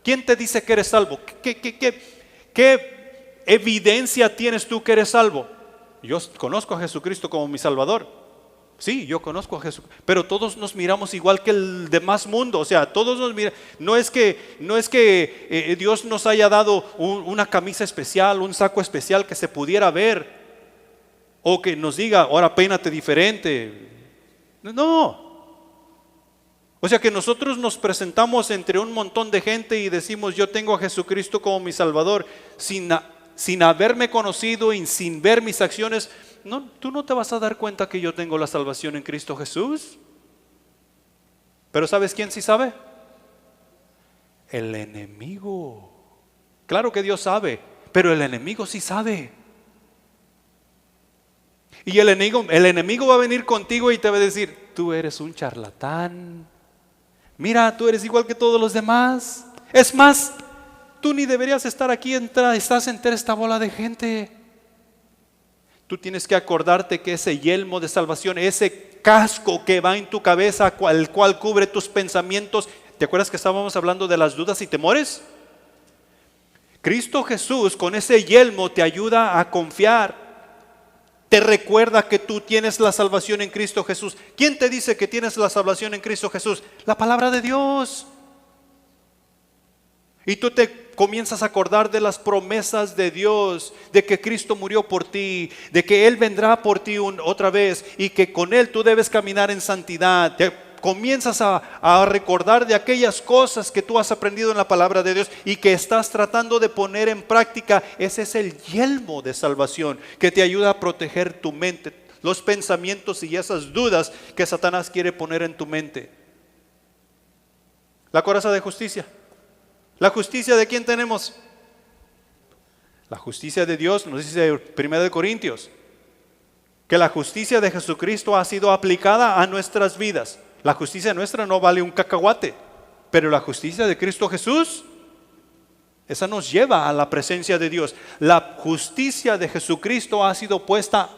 ¿Quién te dice que eres salvo? ¿Qué evidencia tienes tú que eres salvo? Yo conozco a Jesucristo como mi Salvador. Sí, yo conozco a Jesús, pero todos nos miramos igual que el demás mundo. O sea, todos nos miran. No es que Dios nos haya dado una camisa especial, un saco especial que se pudiera ver, o que nos diga, ahora peínate diferente. No. O sea que nosotros nos presentamos entre un montón de gente y decimos, yo tengo a Jesucristo como mi Salvador, sin haberme conocido y sin ver mis acciones. No, tú no te vas a dar cuenta que yo tengo la salvación en Cristo Jesús. Pero ¿sabes quién sí sabe? El enemigo. Claro que Dios sabe, pero el enemigo sí sabe. Y el enemigo va a venir contigo y te va a decir, tú eres un charlatán. Mira, tú eres igual que todos los demás. Es más, tú ni deberías estar aquí, estás entre esta bola de gente. Tú tienes que acordarte que ese yelmo de salvación, ese casco que va en tu cabeza, el cual cubre tus pensamientos. ¿Te acuerdas que estábamos hablando de las dudas y temores? Cristo Jesús con ese yelmo te ayuda a confiar. Te recuerda que tú tienes la salvación en Cristo Jesús. ¿Quién te dice que tienes la salvación en Cristo Jesús? La palabra de Dios. Y tú te comienzas a acordar de las promesas de Dios, de que Cristo murió por ti, de que Él vendrá por ti otra vez y que con Él tú debes caminar en santidad. Comienzas a recordar de aquellas cosas que tú has aprendido en la palabra de Dios y que estás tratando de poner en práctica. Ese es el yelmo de salvación que te ayuda a proteger tu mente, los pensamientos y esas dudas que Satanás quiere poner en tu mente. La coraza de justicia. ¿La justicia de quién tenemos? La justicia de Dios, nos dice 1 Corintios, que la justicia de Jesucristo ha sido aplicada a nuestras vidas. La justicia nuestra no vale un cacahuate, pero la justicia de Cristo Jesús, esa nos lleva a la presencia de Dios. La justicia de Jesucristo ha sido puesta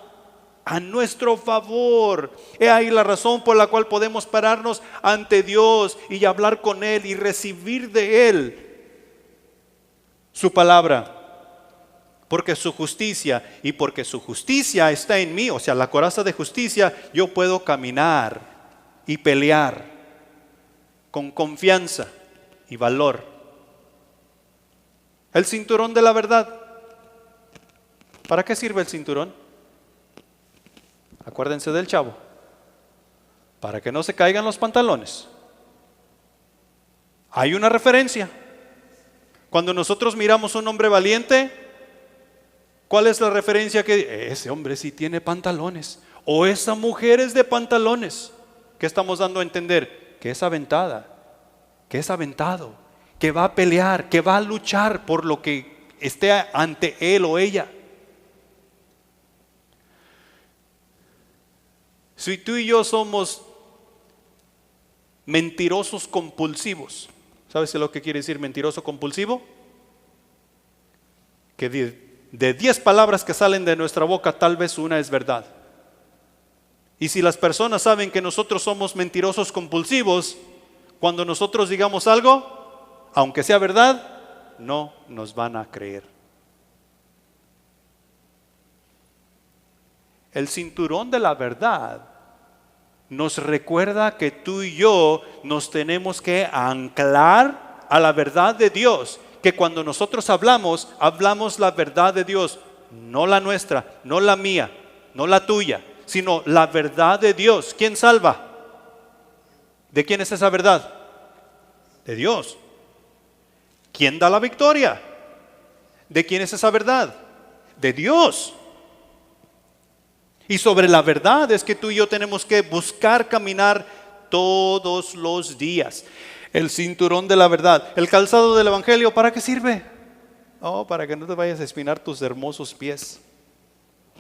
a nuestro favor. He ahí la razón por la cual podemos pararnos ante Dios y hablar con Él y recibir de Él su palabra. Porque su justicia, y porque su justicia está en mí, o sea, la coraza de justicia, yo puedo caminar y pelear con confianza y valor. El cinturón de la verdad. ¿Para qué sirve el cinturón? Acuérdense del chavo. Para que no se caigan los pantalones. Hay una referencia. Cuando nosotros miramos a un hombre valiente, ¿cuál es la referencia? Que ese hombre sí tiene pantalones, o esa mujer es de pantalones. ¿Qué estamos dando a entender? Que es aventada, que es aventado, que va a pelear, que va a luchar por lo que esté ante él o ella. Si tú y yo somos mentirosos compulsivos, ¿sabes lo que quiere decir mentiroso compulsivo? Que de 10 palabras que salen de nuestra boca, tal vez una es verdad. Y si las personas saben que nosotros somos mentirosos compulsivos, cuando nosotros digamos algo, aunque sea verdad, no nos van a creer. El cinturón de la verdad nos recuerda que tú y yo nos tenemos que anclar a la verdad de Dios. Que cuando nosotros hablamos la verdad de Dios, no la nuestra, no la mía, no la tuya, sino la verdad de Dios. ¿Quién salva? ¿De quién es esa verdad? De Dios. ¿Quién da la victoria? ¿De quién es esa verdad? De Dios. Y sobre la verdad es que tú y yo tenemos que buscar caminar todos los días. El cinturón de la verdad, el calzado del evangelio, ¿para qué sirve? Oh, para que no te vayas a espinar tus hermosos pies.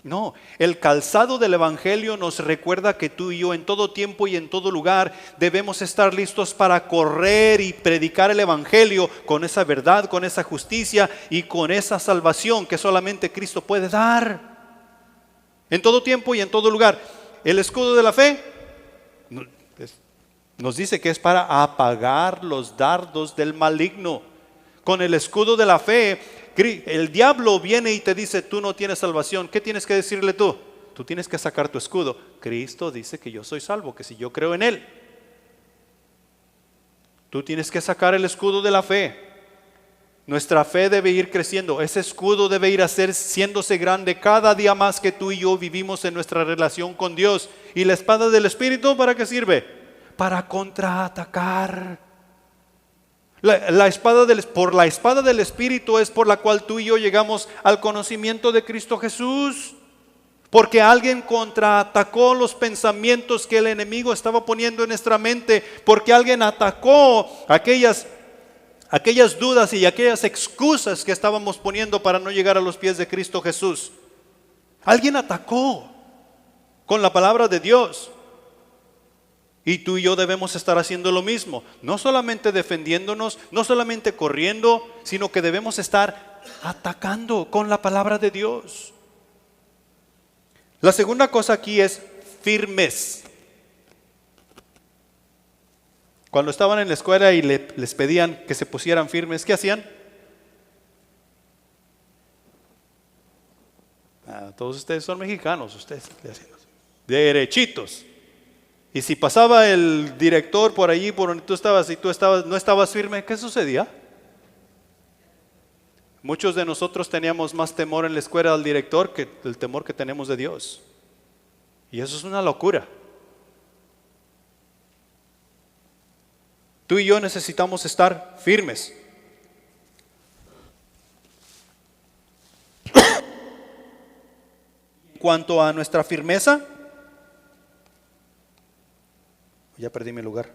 No, el calzado del evangelio nos recuerda que tú y yo en todo tiempo y en todo lugar debemos estar listos para correr y predicar el evangelio con esa verdad, con esa justicia y con esa salvación que solamente Cristo puede dar. En todo tiempo y en todo lugar. El escudo de la fe nos dice que es para apagar los dardos del maligno. Con el escudo de la fe, el diablo viene y te dice: tú no tienes salvación. ¿Qué tienes que decirle tú? Tú tienes que sacar tu escudo. Cristo dice que yo soy salvo, que si yo creo en Él. Tú tienes que sacar el escudo de la fe. Nuestra fe debe ir creciendo. Ese escudo debe ir haciéndose grande cada día más que tú y yo vivimos en nuestra relación con Dios. ¿Y la espada del Espíritu para qué sirve? Para contraatacar. Por la espada del Espíritu es por la cual tú y yo llegamos al conocimiento de Cristo Jesús. Porque alguien contraatacó los pensamientos que el enemigo estaba poniendo en nuestra mente. Porque alguien atacó aquellas dudas y aquellas excusas que estábamos poniendo para no llegar a los pies de Cristo Jesús. Alguien atacó con la palabra de Dios. Y tú y yo debemos estar haciendo lo mismo. No solamente defendiéndonos, no solamente corriendo, sino que debemos estar atacando con la palabra de Dios. La segunda cosa aquí es firmes. Cuando estaban en la escuela y les pedían que se pusieran firmes, ¿qué hacían? Todos ustedes son mexicanos, ustedes derechitos. Y si pasaba el director por allí, por donde tú estabas, y no estabas firme, ¿qué sucedía? Muchos de nosotros teníamos más temor en la escuela al director que el temor que tenemos de Dios. Y eso es una locura. Tú y yo necesitamos estar firmes. En cuanto a nuestra firmeza, ya perdí mi lugar.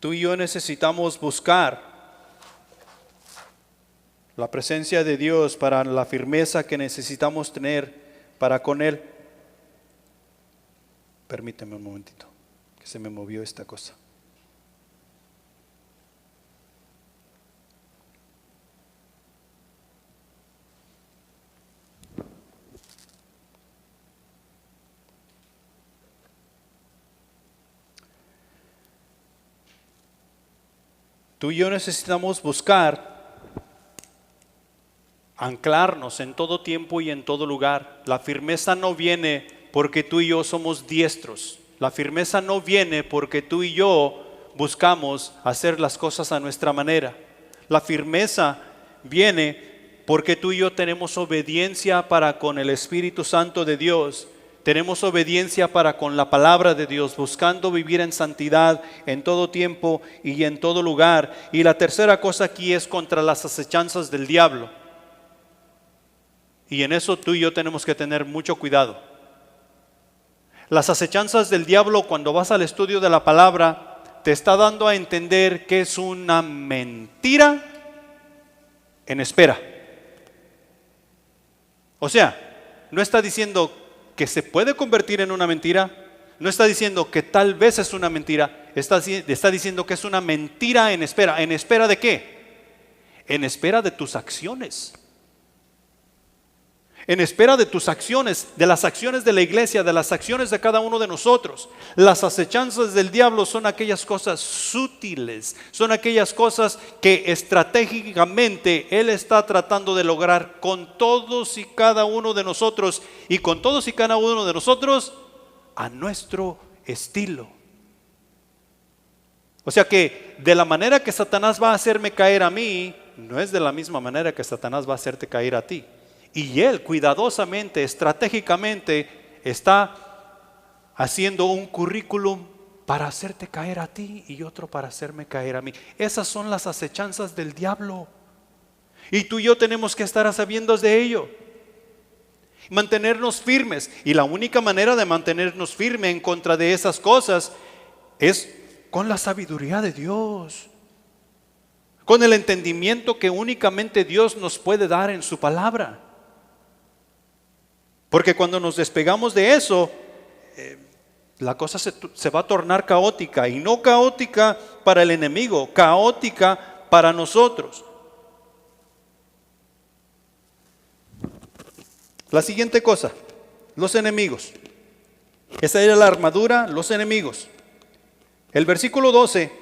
Tú y yo necesitamos buscar la presencia de Dios para la firmeza que necesitamos tener para con Él. Permíteme un momentito, que se me movió esta cosa. Tú y yo necesitamos buscar anclarnos en todo tiempo y en todo lugar. La firmeza no viene porque tú y yo somos diestros. La firmeza no viene porque tú y yo buscamos hacer las cosas a nuestra manera. La firmeza viene porque tú y yo tenemos obediencia para con el Espíritu Santo de Dios. Tenemos obediencia para con la palabra de Dios, buscando vivir en santidad en todo tiempo y en todo lugar. Y la tercera cosa aquí es contra las acechanzas del diablo. Y en eso tú y yo tenemos que tener mucho cuidado. Las acechanzas del diablo, cuando vas al estudio de la palabra, te está dando a entender que es una mentira en espera. O sea, no está diciendo que se puede convertir en una mentira, no está diciendo que tal vez es una mentira, está diciendo que es una mentira en espera. ¿En espera de qué? En espera de tus acciones. En espera de tus acciones, de las acciones de la iglesia, de las acciones de cada uno de nosotros. Las acechanzas del diablo son aquellas cosas sutiles, son aquellas cosas que estratégicamente él está tratando de lograr con todos y cada uno de nosotros, y con todos y cada uno de nosotros a nuestro estilo. O sea que de la manera que Satanás va a hacerme caer a mí, no es de la misma manera que Satanás va a hacerte caer a ti. Y él cuidadosamente, estratégicamente, está haciendo un currículum para hacerte caer a ti y otro para hacerme caer a mí. Esas son las acechanzas del diablo. Y tú y yo tenemos que estar a sabiendas de ello. Mantenernos firmes. Y la única manera de mantenernos firmes en contra de esas cosas es con la sabiduría de Dios. Con el entendimiento que únicamente Dios nos puede dar en su palabra. Porque cuando nos despegamos de eso, la cosa se va a tornar caótica. Y no caótica para el enemigo, caótica para nosotros. La siguiente cosa, los enemigos. Esa era la armadura, los enemigos. El versículo 12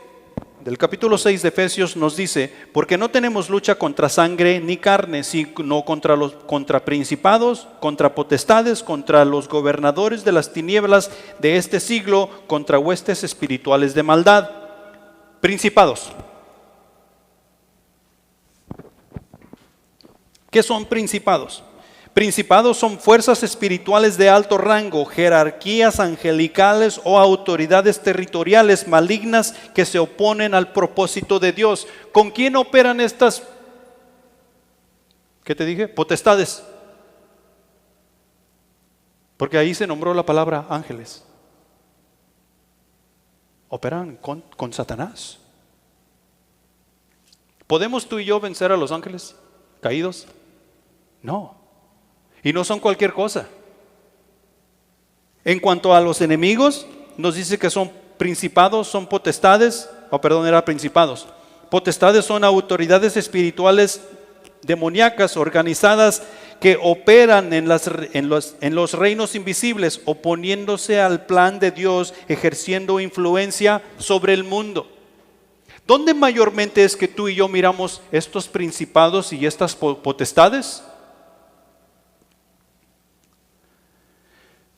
del capítulo 6 de Efesios nos dice: porque no tenemos lucha contra sangre ni carne, sino contra principados, contra potestades, contra los gobernadores de las tinieblas de este siglo, contra huestes espirituales de maldad. Principados. ¿Qué son principados? Principados son fuerzas espirituales de alto rango, jerarquías angelicales o autoridades territoriales malignas que se oponen al propósito de Dios. ¿Con quién operan estas? ¿Qué te dije? Potestades. Porque ahí se nombró la palabra ángeles. Operan con Satanás. ¿Podemos tú y yo vencer a los ángeles caídos? No. Y no son cualquier cosa. En cuanto a los enemigos, nos dice que son principados, son potestades, eran principados. Potestades son autoridades espirituales demoníacas organizadas que operan en los reinos invisibles, oponiéndose al plan de Dios, ejerciendo influencia sobre el mundo. ¿Dónde mayormente es que tú y yo miramos estos principados y estas potestades?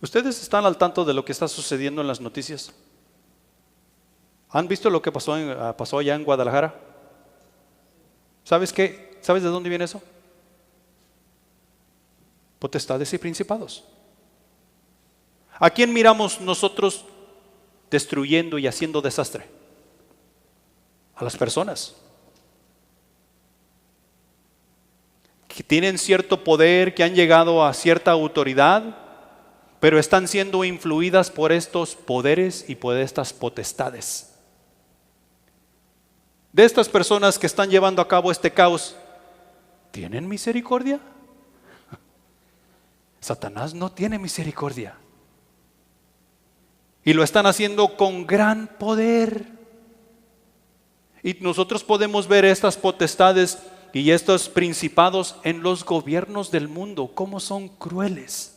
¿Ustedes están al tanto de lo que está sucediendo en las noticias? ¿Han visto lo que pasó allá en Guadalajara? ¿Sabes qué? ¿Sabes de dónde viene eso? Potestades y principados. ¿A quién miramos nosotros destruyendo y haciendo desastre? A las personas que tienen cierto poder, que han llegado a cierta autoridad, pero están siendo influidas por estos poderes y por estas potestades. De estas personas que están llevando a cabo este caos, ¿tienen misericordia? Satanás no tiene misericordia. Y lo están haciendo con gran poder. Y nosotros podemos ver estas potestades y estos principados en los gobiernos del mundo, cómo son crueles.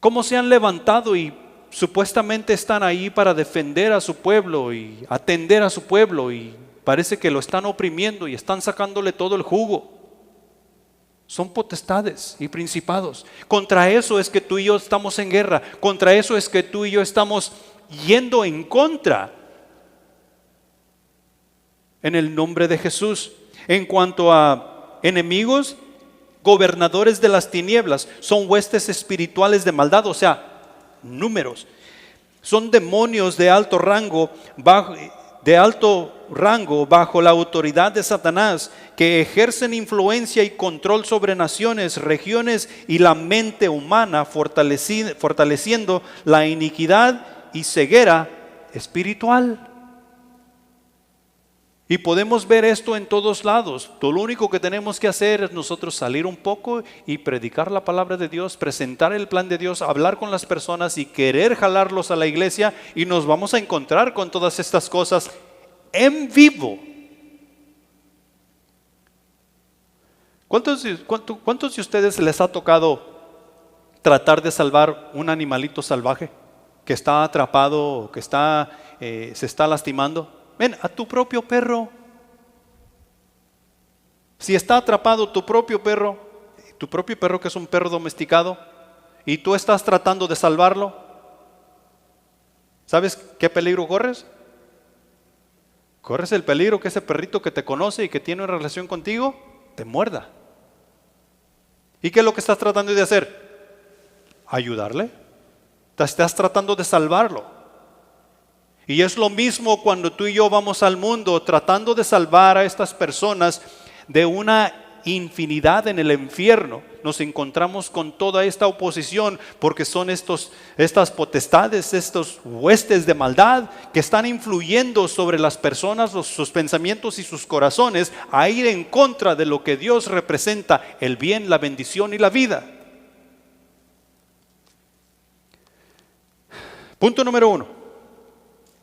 Cómo se han levantado y supuestamente están ahí para defender a su pueblo y atender a su pueblo, y parece que lo están oprimiendo y están sacándole todo el jugo. Son potestades y principados. Contra eso es que tú y yo estamos en guerra. Contra eso es que tú y yo estamos yendo en contra. En el nombre de Jesús. En cuanto a enemigos, gobernadores de las tinieblas, son huestes espirituales de maldad, o sea, números. Son demonios de alto rango, bajo la autoridad de Satanás, que ejercen influencia y control sobre naciones, regiones y la mente humana, fortaleciendo la iniquidad y ceguera espiritual. Y podemos ver esto en todos lados. Todo lo único que tenemos que hacer es nosotros salir un poco y predicar la palabra de Dios, presentar el plan de Dios, hablar con las personas y querer jalarlos a la iglesia, y nos vamos a encontrar con todas estas cosas en vivo. ¿Cuántos de ustedes les ha tocado tratar de salvar un animalito salvaje que está atrapado o que se está lastimando? Ven, a tu propio perro. Si está atrapado tu propio perro que es un perro domesticado, y tú estás tratando de salvarlo, ¿sabes qué peligro corres? corres el peligro que ese perrito que te conoce y que tiene una relación contigo, te muerda. ¿Y qué es lo que estás tratando de hacer? Ayudarle. Estás tratando de salvarlo. Y es lo mismo cuando tú y yo vamos al mundo tratando de salvar a estas personas de una infinidad en el infierno. Nos encontramos con toda esta oposición porque son estas potestades, estos huestes de maldad que están influyendo sobre las personas, sus pensamientos y sus corazones a ir en contra de lo que Dios representa, el bien, la bendición y la vida. Punto número 1.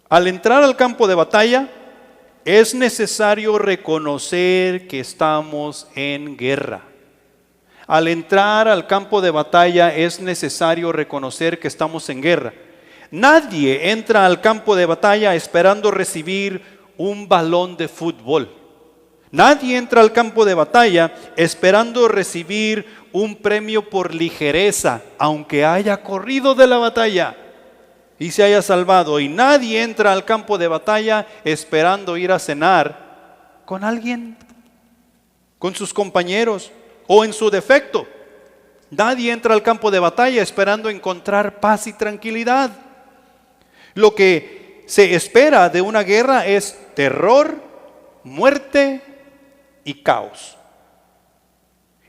Al entrar al campo de batalla, es necesario reconocer que estamos en guerra. Al entrar al campo de batalla es necesario reconocer que estamos en guerra. Nadie entra al campo de batalla esperando recibir un balón de fútbol. Nadie entra al campo de batalla esperando recibir un premio por ligereza, aunque haya corrido de la batalla y se haya salvado. Y nadie entra al campo de batalla esperando ir a cenar con alguien, con sus compañeros, o en su defecto. Nadie entra al campo de batalla esperando encontrar paz y tranquilidad. Lo que se espera de una guerra es terror, muerte y caos.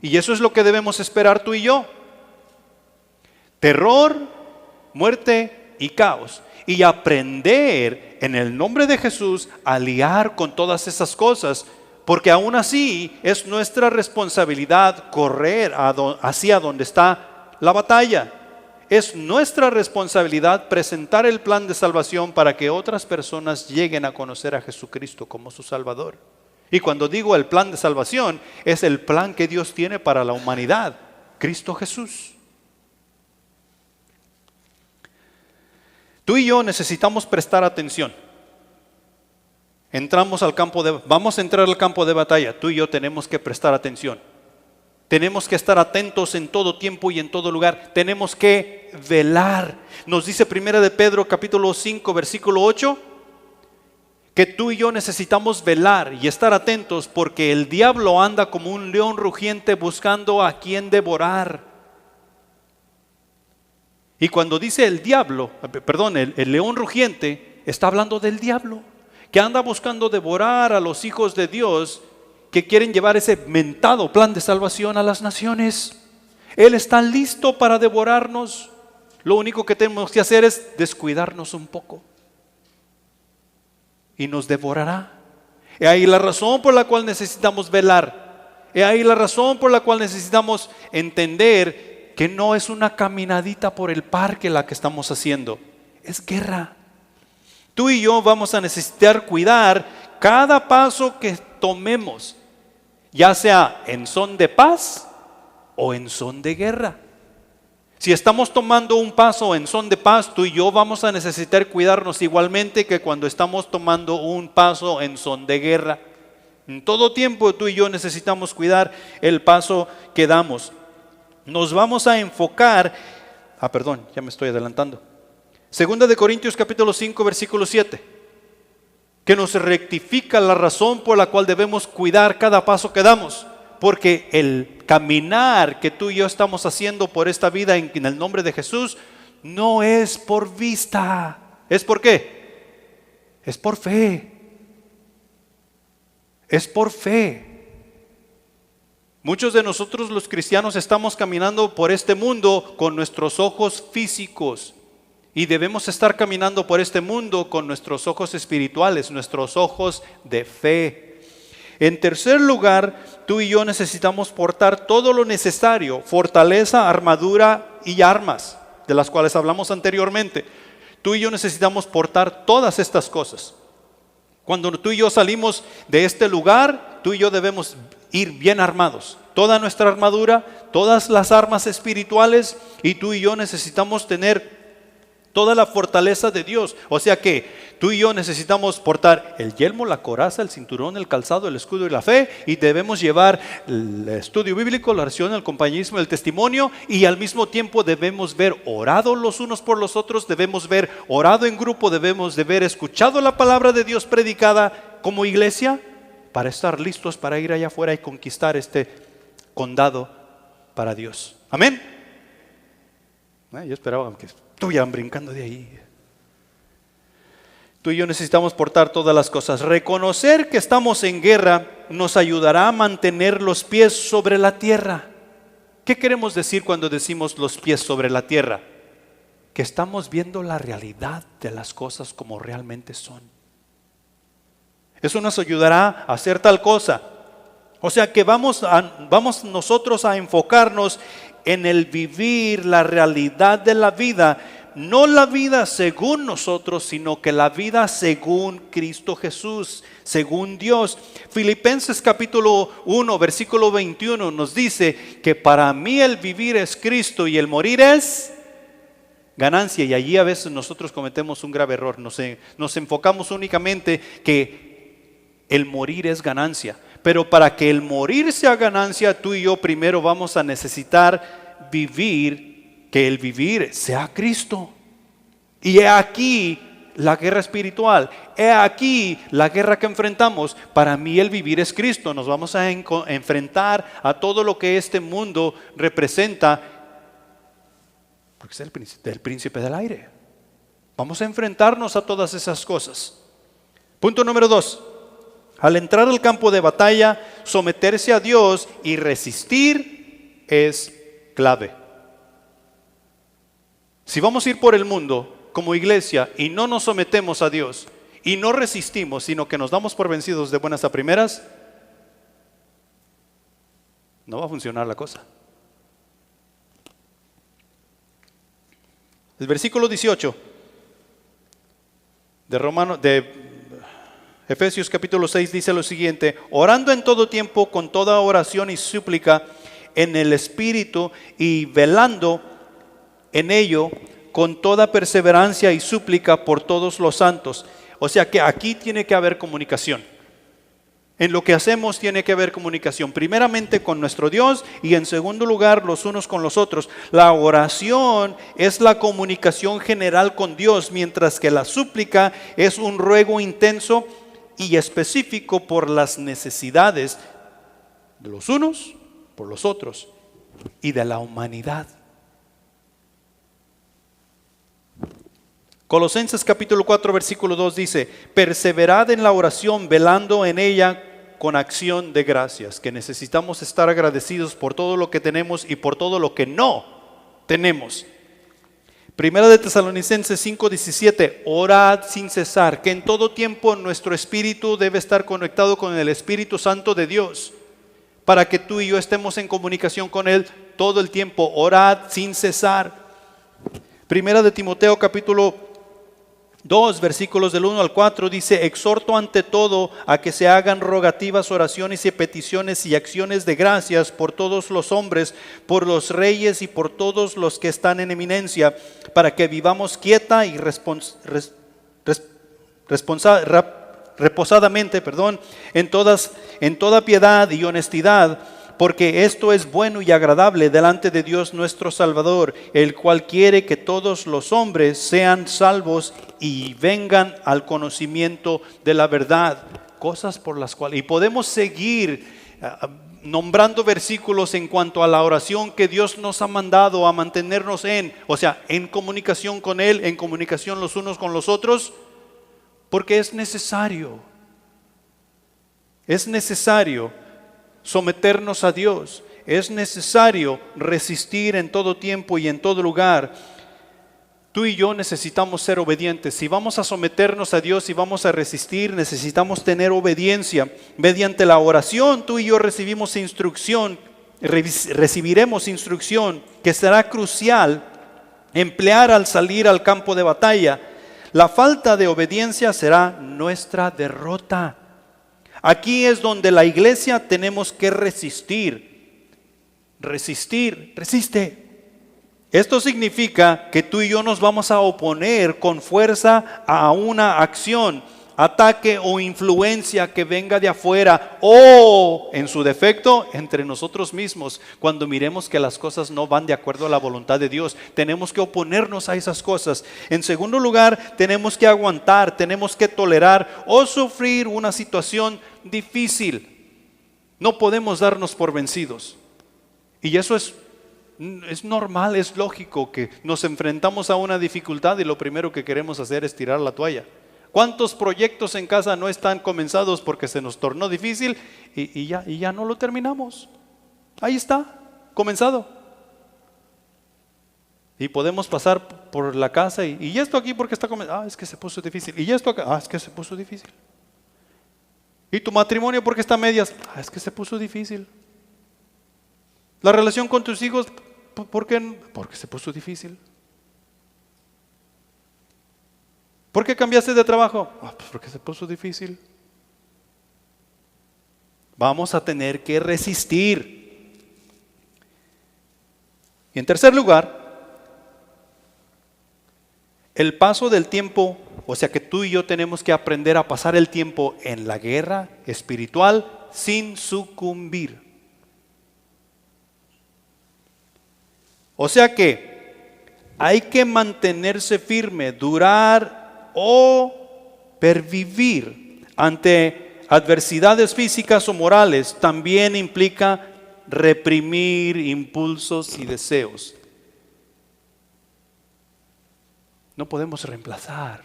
Y eso es lo que debemos esperar tú y yo. Terror, muerte y caos. Y aprender en el nombre de Jesús a lidiar con todas esas cosas. Porque aún así es nuestra responsabilidad correr hacia donde está la batalla. Es nuestra responsabilidad presentar el plan de salvación para que otras personas lleguen a conocer a Jesucristo como su Salvador. Y cuando digo el plan de salvación, es el plan que Dios tiene para la humanidad, Cristo Jesús. Tú y yo necesitamos prestar atención. Vamos a entrar al campo de batalla. Tú y yo tenemos que prestar atención. Tenemos que estar atentos en todo tiempo y en todo lugar. Tenemos que velar. Nos dice 1 de Pedro capítulo 5 versículo 8 que tú y yo necesitamos velar y estar atentos porque el diablo anda como un león rugiente buscando a quien devorar. Y cuando dice el león rugiente, está hablando del diablo, que anda buscando devorar a los hijos de Dios que quieren llevar ese mentado plan de salvación a las naciones. Él está listo para devorarnos. Lo único que tenemos que hacer es descuidarnos un poco y nos devorará. Y ahí la razón por la cual necesitamos velar. Y ahí la razón por la cual necesitamos entender que no es una caminadita por el parque la que estamos haciendo, es guerra. Tú y yo vamos a necesitar cuidar cada paso que tomemos, ya sea en son de paz o en son de guerra. Si estamos tomando un paso en son de paz, tú y yo vamos a necesitar cuidarnos igualmente que cuando estamos tomando un paso en son de guerra. En todo tiempo tú y yo necesitamos cuidar el paso que damos. Nos vamos a enfocar, ya me estoy adelantando. Segunda de Corintios capítulo 5 versículo 7, que nos rectifica la razón por la cual debemos cuidar cada paso que damos. Porque el caminar que tú y yo estamos haciendo por esta vida en el nombre de Jesús no es por vista. ¿Es por qué? Es por fe. Es por fe. Muchos de nosotros los cristianos estamos caminando por este mundo con nuestros ojos físicos. Y debemos estar caminando por este mundo con nuestros ojos espirituales, nuestros ojos de fe. En tercer lugar, tú y yo necesitamos portar todo lo necesario, fortaleza, armadura y armas, de las cuales hablamos anteriormente. Tú y yo necesitamos portar todas estas cosas. Cuando tú y yo salimos de este lugar, tú y yo debemos ir bien armados. Toda nuestra armadura, todas las armas espirituales, y tú y yo necesitamos tener toda la fortaleza de Dios. O sea que tú y yo necesitamos portar el yelmo, la coraza, el cinturón, el calzado, el escudo y la fe. Y debemos llevar el estudio bíblico, la oración, el compañerismo, el testimonio. Y al mismo tiempo debemos ver orado los unos por los otros. Debemos ver orado en grupo. Debemos de ver escuchado la palabra de Dios predicada como iglesia para estar listos para ir allá afuera y conquistar este condado para Dios. Amén. Yo esperaba que estuvieran brincando de ahí. Tú y yo necesitamos portar todas las cosas. Reconocer que estamos en guerra nos ayudará a mantener los pies sobre la tierra. ¿Qué queremos decir cuando decimos los pies sobre la tierra? Que estamos viendo la realidad de las cosas como realmente son. Eso nos ayudará a hacer tal cosa. O sea que vamos nosotros a enfocarnos en el vivir la realidad de la vida. No la vida según nosotros, sino que la vida según Cristo Jesús, según Dios. Filipenses capítulo 1, versículo 21 nos dice que para mí el vivir es Cristo y el morir es ganancia. Y allí a veces nosotros cometemos un grave error. Nos enfocamos únicamente que el morir es ganancia. Pero para que el morir sea ganancia, tú y yo primero vamos a necesitar vivir, que el vivir sea Cristo. Y he aquí la guerra espiritual, he aquí la guerra que enfrentamos. Para mí el vivir es Cristo. Nos vamos a enfrentar a todo lo que este mundo representa, porque es el príncipe del aire. Vamos a enfrentarnos a todas esas cosas. Punto número 2. Al entrar al campo de batalla, someterse a Dios y resistir es clave. Si vamos a ir por el mundo como iglesia y no nos sometemos a Dios y no resistimos, sino que nos damos por vencidos de buenas a primeras, no va a funcionar la cosa. El versículo 18 de Efesios capítulo 6 dice lo siguiente: orando en todo tiempo con toda oración y súplica en el Espíritu y velando en ello con toda perseverancia y súplica por todos los santos. O sea que aquí tiene que haber comunicación. En lo que hacemos tiene que haber comunicación, primeramente con nuestro Dios y en segundo lugar los unos con los otros. La oración es la comunicación general con Dios, mientras que la súplica es un ruego intenso y específico por las necesidades de los unos, por los otros y de la humanidad. Colosenses capítulo 4 versículo 2 dice: perseverad en la oración, velando en ella con acción de gracias. Que necesitamos estar agradecidos por todo lo que tenemos y por todo lo que no tenemos. Primera de Tesalonicenses 5:17, orad sin cesar, que en todo tiempo nuestro espíritu debe estar conectado con el Espíritu Santo de Dios, para que tú y yo estemos en comunicación con Él todo el tiempo. Orad sin cesar. Primera de Timoteo capítulo 2 versículos del 1 al 4 dice: exhorto ante todo a que se hagan rogativas, oraciones y peticiones y acciones de gracias por todos los hombres, por los reyes y por todos los que están en eminencia, para que vivamos quieta y reposadamente, en toda piedad y honestidad, porque esto es bueno y agradable delante de Dios nuestro Salvador, el cual quiere que todos los hombres sean salvos y vengan al conocimiento de la verdad. Cosas por las cuales, y podemos seguir nombrando versículos en cuanto a la oración que Dios nos ha mandado a mantenernos en comunicación con Él, en comunicación los unos con los otros, porque es necesario someternos a Dios. Es necesario resistir en todo tiempo y en todo lugar. Tú y yo necesitamos ser obedientes. Si vamos a someternos a Dios y vamos a resistir, necesitamos tener obediencia. Mediante la oración, tú y yo recibiremos instrucción que será crucial emplear al salir al campo de batalla. La falta de obediencia será nuestra derrota. Aquí es donde la iglesia tenemos que resistir. Resiste. Esto significa que tú y yo nos vamos a oponer con fuerza a una acción ataque o influencia que venga de afuera o, en su defecto, entre nosotros mismos. Cuando miremos que las cosas no van de acuerdo a la voluntad de Dios, tenemos que oponernos a esas cosas. En segundo lugar, tenemos que aguantar, tenemos que tolerar o sufrir una situación difícil. No podemos darnos por vencidos. Y eso es normal, es lógico que nos enfrentamos a una dificultad y lo primero que queremos hacer es tirar la toalla. ¿Cuántos proyectos en casa no están comenzados porque se nos tornó difícil y ya no lo terminamos? Ahí está, comenzado. Y podemos pasar por la casa y esto aquí porque está comenzado. Es que se puso difícil. Y esto acá, es que se puso difícil. Y tu matrimonio porque está a medias. Es que se puso difícil. La relación con tus hijos, ¿por qué? Porque se puso difícil. ¿Por qué cambiaste de trabajo? Pues porque se puso difícil. Vamos a tener que resistir. Y en tercer lugar, el paso del tiempo, o sea que tú y yo tenemos que aprender a pasar el tiempo en la guerra espiritual sin sucumbir. O sea que hay que mantenerse firme, durar o pervivir ante adversidades físicas o morales. También implica reprimir impulsos y deseos. No podemos reemplazar.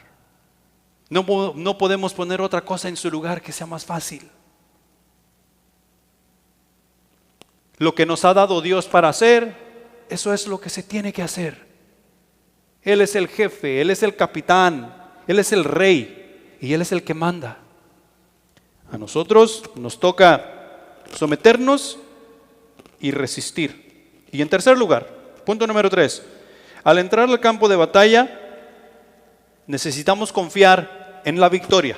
No podemos poner otra cosa en su lugar que sea más fácil. Lo que nos ha dado Dios para hacer, eso es lo que se tiene que hacer. Él es el jefe, Él es el capitán, Él es el rey y Él es el que manda. A nosotros nos toca someternos y resistir. Y en tercer lugar, punto número 3, al entrar al campo de batalla necesitamos confiar en la victoria.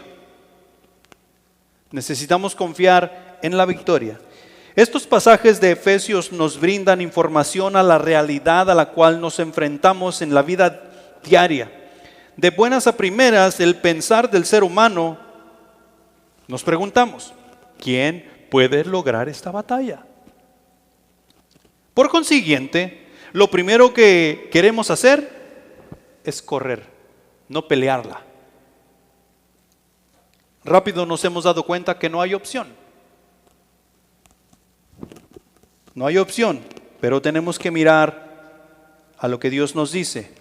Necesitamos confiar en la victoria. Estos pasajes de Efesios nos brindan información a la realidad a la cual nos enfrentamos en la vida diaria. De buenas a primeras, el pensar del ser humano, nos preguntamos, ¿quién puede lograr esta batalla? Por consiguiente, lo primero que queremos hacer es correr, no pelearla. Rápido nos hemos dado cuenta que no hay opción. No hay opción, pero tenemos que mirar a lo que Dios nos dice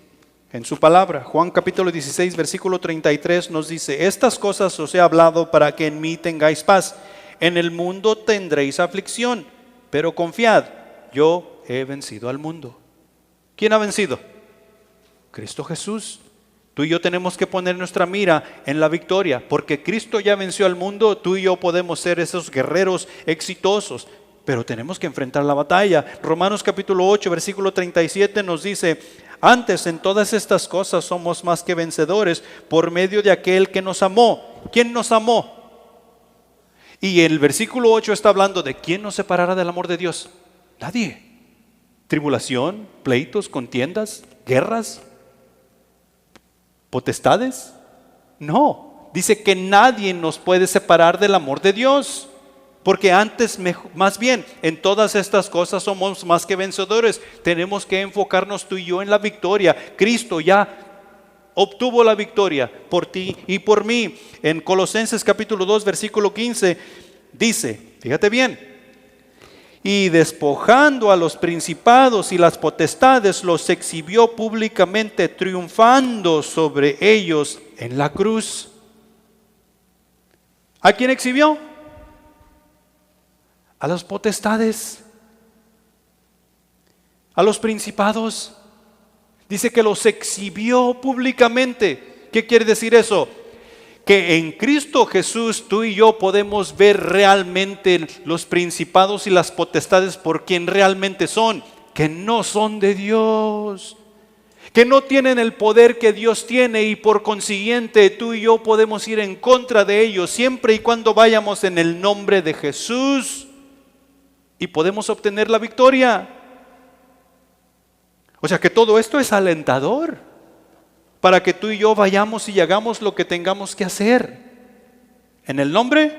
en su palabra. Juan capítulo 16, versículo 33 nos dice: estas cosas os he hablado para que en mí tengáis paz. En el mundo tendréis aflicción, pero confiad, yo he vencido al mundo. ¿Quién ha vencido? Cristo Jesús. Tú y yo tenemos que poner nuestra mira en la victoria, porque Cristo ya venció al mundo. Tú y yo podemos ser esos guerreros exitosos, pero tenemos que enfrentar la batalla. Romanos capítulo 8, versículo 37 nos dice: antes en todas estas cosas somos más que vencedores por medio de aquel que nos amó. ¿Quién nos amó? Y el versículo 8 está hablando de ¿quién nos separará del amor de Dios? Nadie. Tribulación, pleitos, contiendas, guerras, potestades. No, dice que nadie nos puede separar del amor de Dios. Porque antes, más bien, en todas estas cosas somos más que vencedores. Tenemos que enfocarnos tú y yo en la victoria. Cristo ya obtuvo la victoria por ti y por mí. En Colosenses capítulo 2, versículo 15, dice, fíjate bien: y despojando a los principados y las potestades, los exhibió públicamente, triunfando sobre ellos en la cruz. ¿A quién exhibió? A las potestades, a los principados. Dice que los exhibió públicamente. ¿Qué quiere decir eso? Que en Cristo Jesús tú y yo podemos ver realmente los principados y las potestades por quien realmente son, que no son de Dios, que no tienen el poder que Dios tiene, y por consiguiente tú y yo podemos ir en contra de ellos siempre y cuando vayamos en el nombre de Jesús. Y podemos obtener la victoria. O sea que todo esto es alentador para que tú y yo vayamos y hagamos lo que tengamos que hacer. en el nombre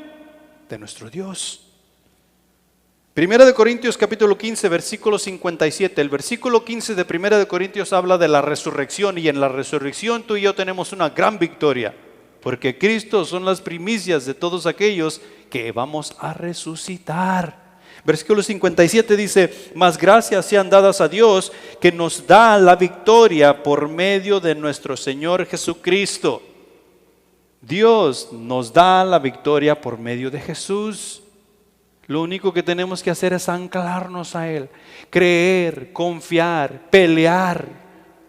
de nuestro Dios. Primera de Corintios capítulo 15, versículo 57. El versículo 15 de Primera de Corintios habla de la resurrección, y en la resurrección tú y yo tenemos una gran victoria, porque Cristo son las primicias de todos aquellos que vamos a resucitar. Versículo 57 dice: mas gracias sean dadas a Dios, que nos da la victoria por medio de nuestro Señor Jesucristo. Dios nos da la victoria por medio de Jesús. Lo único que tenemos que hacer es anclarnos a Él, creer, confiar, pelear,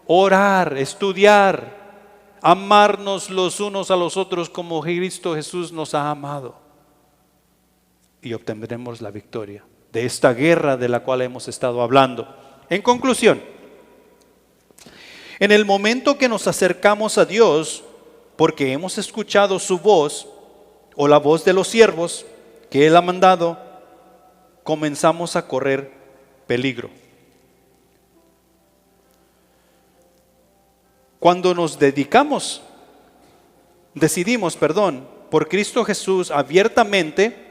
orar, estudiar, amarnos los unos a los otros como Cristo Jesús nos ha amado. Y obtendremos la victoria de esta guerra de la cual hemos estado hablando. En conclusión, en el momento que nos acercamos a Dios, porque hemos escuchado su voz o la voz de los siervos que Él ha mandado, comenzamos a correr peligro. Cuando nos decidimos, por Cristo Jesús abiertamente,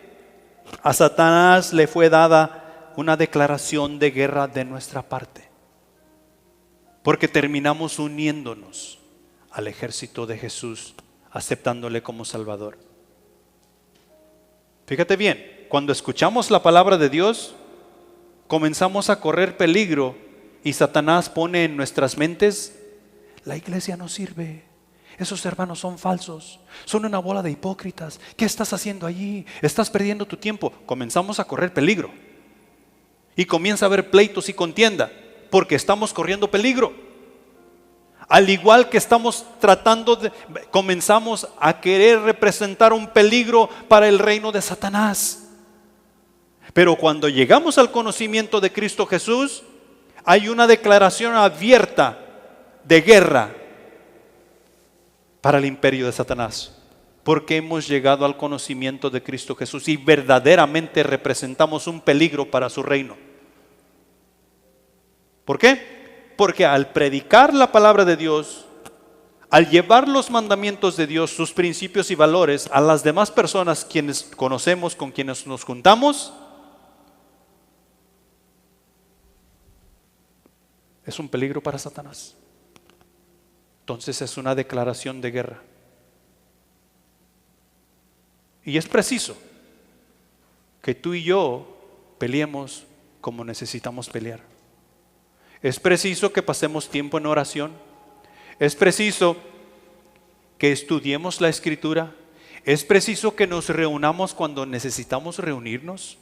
a Satanás le fue dada una declaración de guerra de nuestra parte, porque terminamos uniéndonos al ejército de Jesús, aceptándole como Salvador. Fíjate bien, cuando escuchamos la palabra de Dios, comenzamos a correr peligro, y Satanás pone en nuestras mentes: la iglesia no sirve, esos hermanos son falsos, son una bola de hipócritas, ¿qué estás haciendo allí? Estás perdiendo tu tiempo. Comenzamos a correr peligro, y comienza a haber pleitos y contienda, porque estamos corriendo peligro. Al igual que comenzamos a querer representar un peligro para el reino de Satanás. Pero cuando llegamos al conocimiento de Cristo Jesús, hay una declaración abierta de guerra para el imperio de Satanás, porque hemos llegado al conocimiento de Cristo Jesús y verdaderamente representamos un peligro para su reino. ¿Por qué? Porque al predicar la palabra de Dios, al llevar los mandamientos de Dios, sus principios y valores a las demás personas quienes conocemos, con quienes nos juntamos, es un peligro para Satanás. Entonces es una declaración de guerra. Y es preciso que tú y yo peleemos como necesitamos pelear. Es preciso que pasemos tiempo en oración. Es preciso que estudiemos la Escritura. Es preciso que nos reunamos cuando necesitamos reunirnos,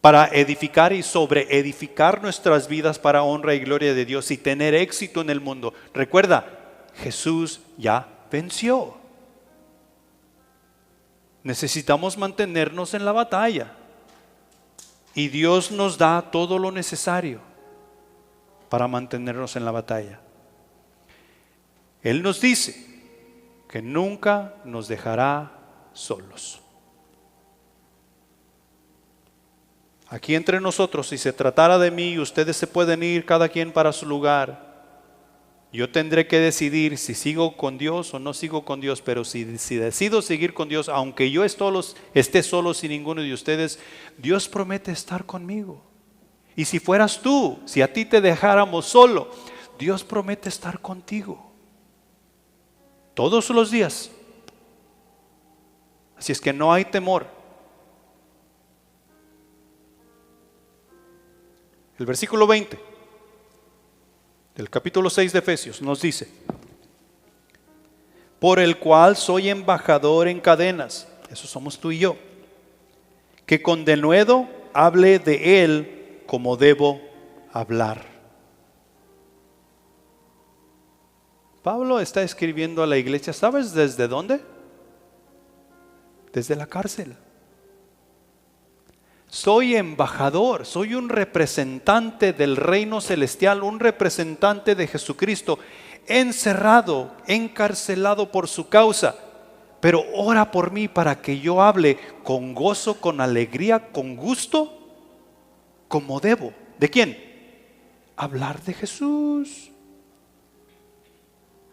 para edificar y sobreedificar nuestras vidas para honra y gloria de Dios y tener éxito en el mundo. Recuerda, Jesús ya venció. Necesitamos mantenernos en la batalla, y Dios nos da todo lo necesario para mantenernos en la batalla. Él nos dice que nunca nos dejará solos. Aquí entre nosotros, si se tratara de mí, ustedes se pueden ir cada quien para su lugar. Yo tendré que decidir si sigo con Dios o no sigo con Dios, pero si decido seguir con Dios, aunque yo esté solo sin ninguno de ustedes, Dios promete estar conmigo. Y si fueras tú, si a ti te dejáramos solo, Dios promete estar contigo todos los días. Así es que no hay temor. El versículo 20 del capítulo 6 de Efesios nos dice: por el cual soy embajador en cadenas, eso somos tú y yo, que con denuedo hable de él como debo hablar. Pablo está escribiendo a la iglesia, ¿sabes desde dónde? Desde la cárcel. Soy embajador, soy un representante del reino celestial, un representante de Jesucristo, encerrado, encarcelado por su causa. Pero ora por mí para que yo hable con gozo, con alegría, con gusto, como debo. ¿De quién? Hablar de Jesús.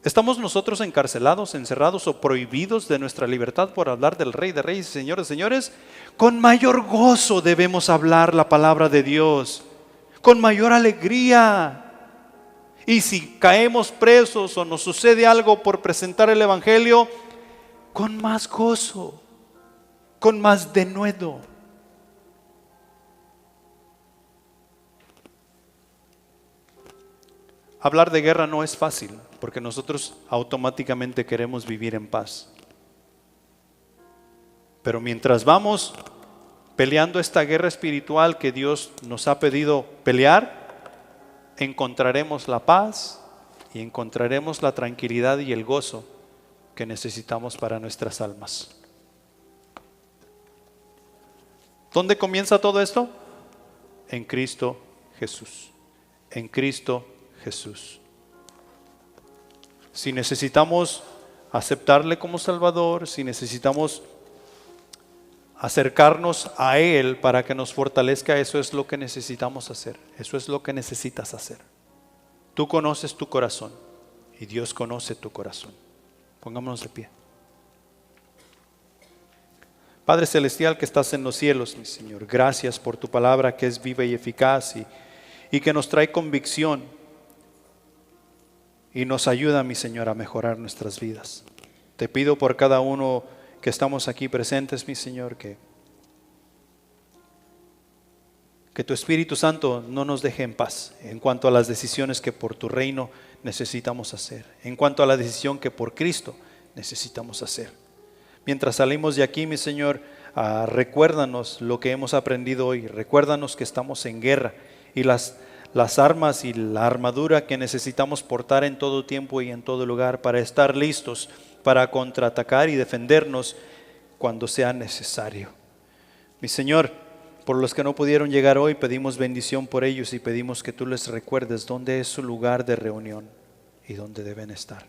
¿Estamos nosotros encarcelados, encerrados o prohibidos de nuestra libertad por hablar del Rey de Reyes y Señor de Señores? Con mayor gozo debemos hablar la palabra de Dios, con mayor alegría. Y si caemos presos o nos sucede algo por presentar el Evangelio, con más gozo, con más denuedo. Hablar de guerra no es fácil, porque nosotros automáticamente queremos vivir en paz. Pero mientras vamos peleando esta guerra espiritual que Dios nos ha pedido pelear, encontraremos la paz y encontraremos la tranquilidad y el gozo que necesitamos para nuestras almas. ¿Dónde comienza todo esto? En Cristo Jesús. En Cristo Jesús. Si necesitamos aceptarle como Salvador, si necesitamos acercarnos a Él para que nos fortalezca, eso es lo que necesitamos hacer. Eso es lo que necesitas hacer. Tú conoces tu corazón y Dios conoce tu corazón. Pongámonos de pie. Padre Celestial que estás en los cielos, mi Señor, gracias por tu palabra que es viva y eficaz y que nos trae convicción y nos ayuda, mi Señor, a mejorar nuestras vidas. Te pido por cada uno que estamos aquí presentes, mi Señor, que tu Espíritu Santo no nos deje en paz en cuanto a las decisiones que por tu reino necesitamos hacer, en cuanto a la decisión que por Cristo necesitamos hacer. Mientras salimos de aquí, mi Señor, recuérdanos lo que hemos aprendido hoy, recuérdanos que estamos en guerra y las armas y la armadura que necesitamos portar en todo tiempo y en todo lugar para estar listos para contraatacar y defendernos cuando sea necesario. Mi Señor, por los que no pudieron llegar hoy, pedimos bendición por ellos y pedimos que tú les recuerdes dónde es su lugar de reunión y dónde deben estar.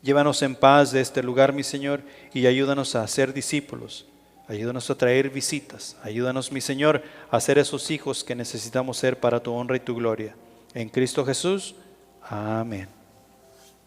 Llévanos en paz de este lugar, mi Señor, y ayúdanos a ser discípulos. Ayúdanos a traer visitas. Ayúdanos, mi Señor, a ser esos hijos que necesitamos ser para tu honra y tu gloria. En Cristo Jesús. Amén.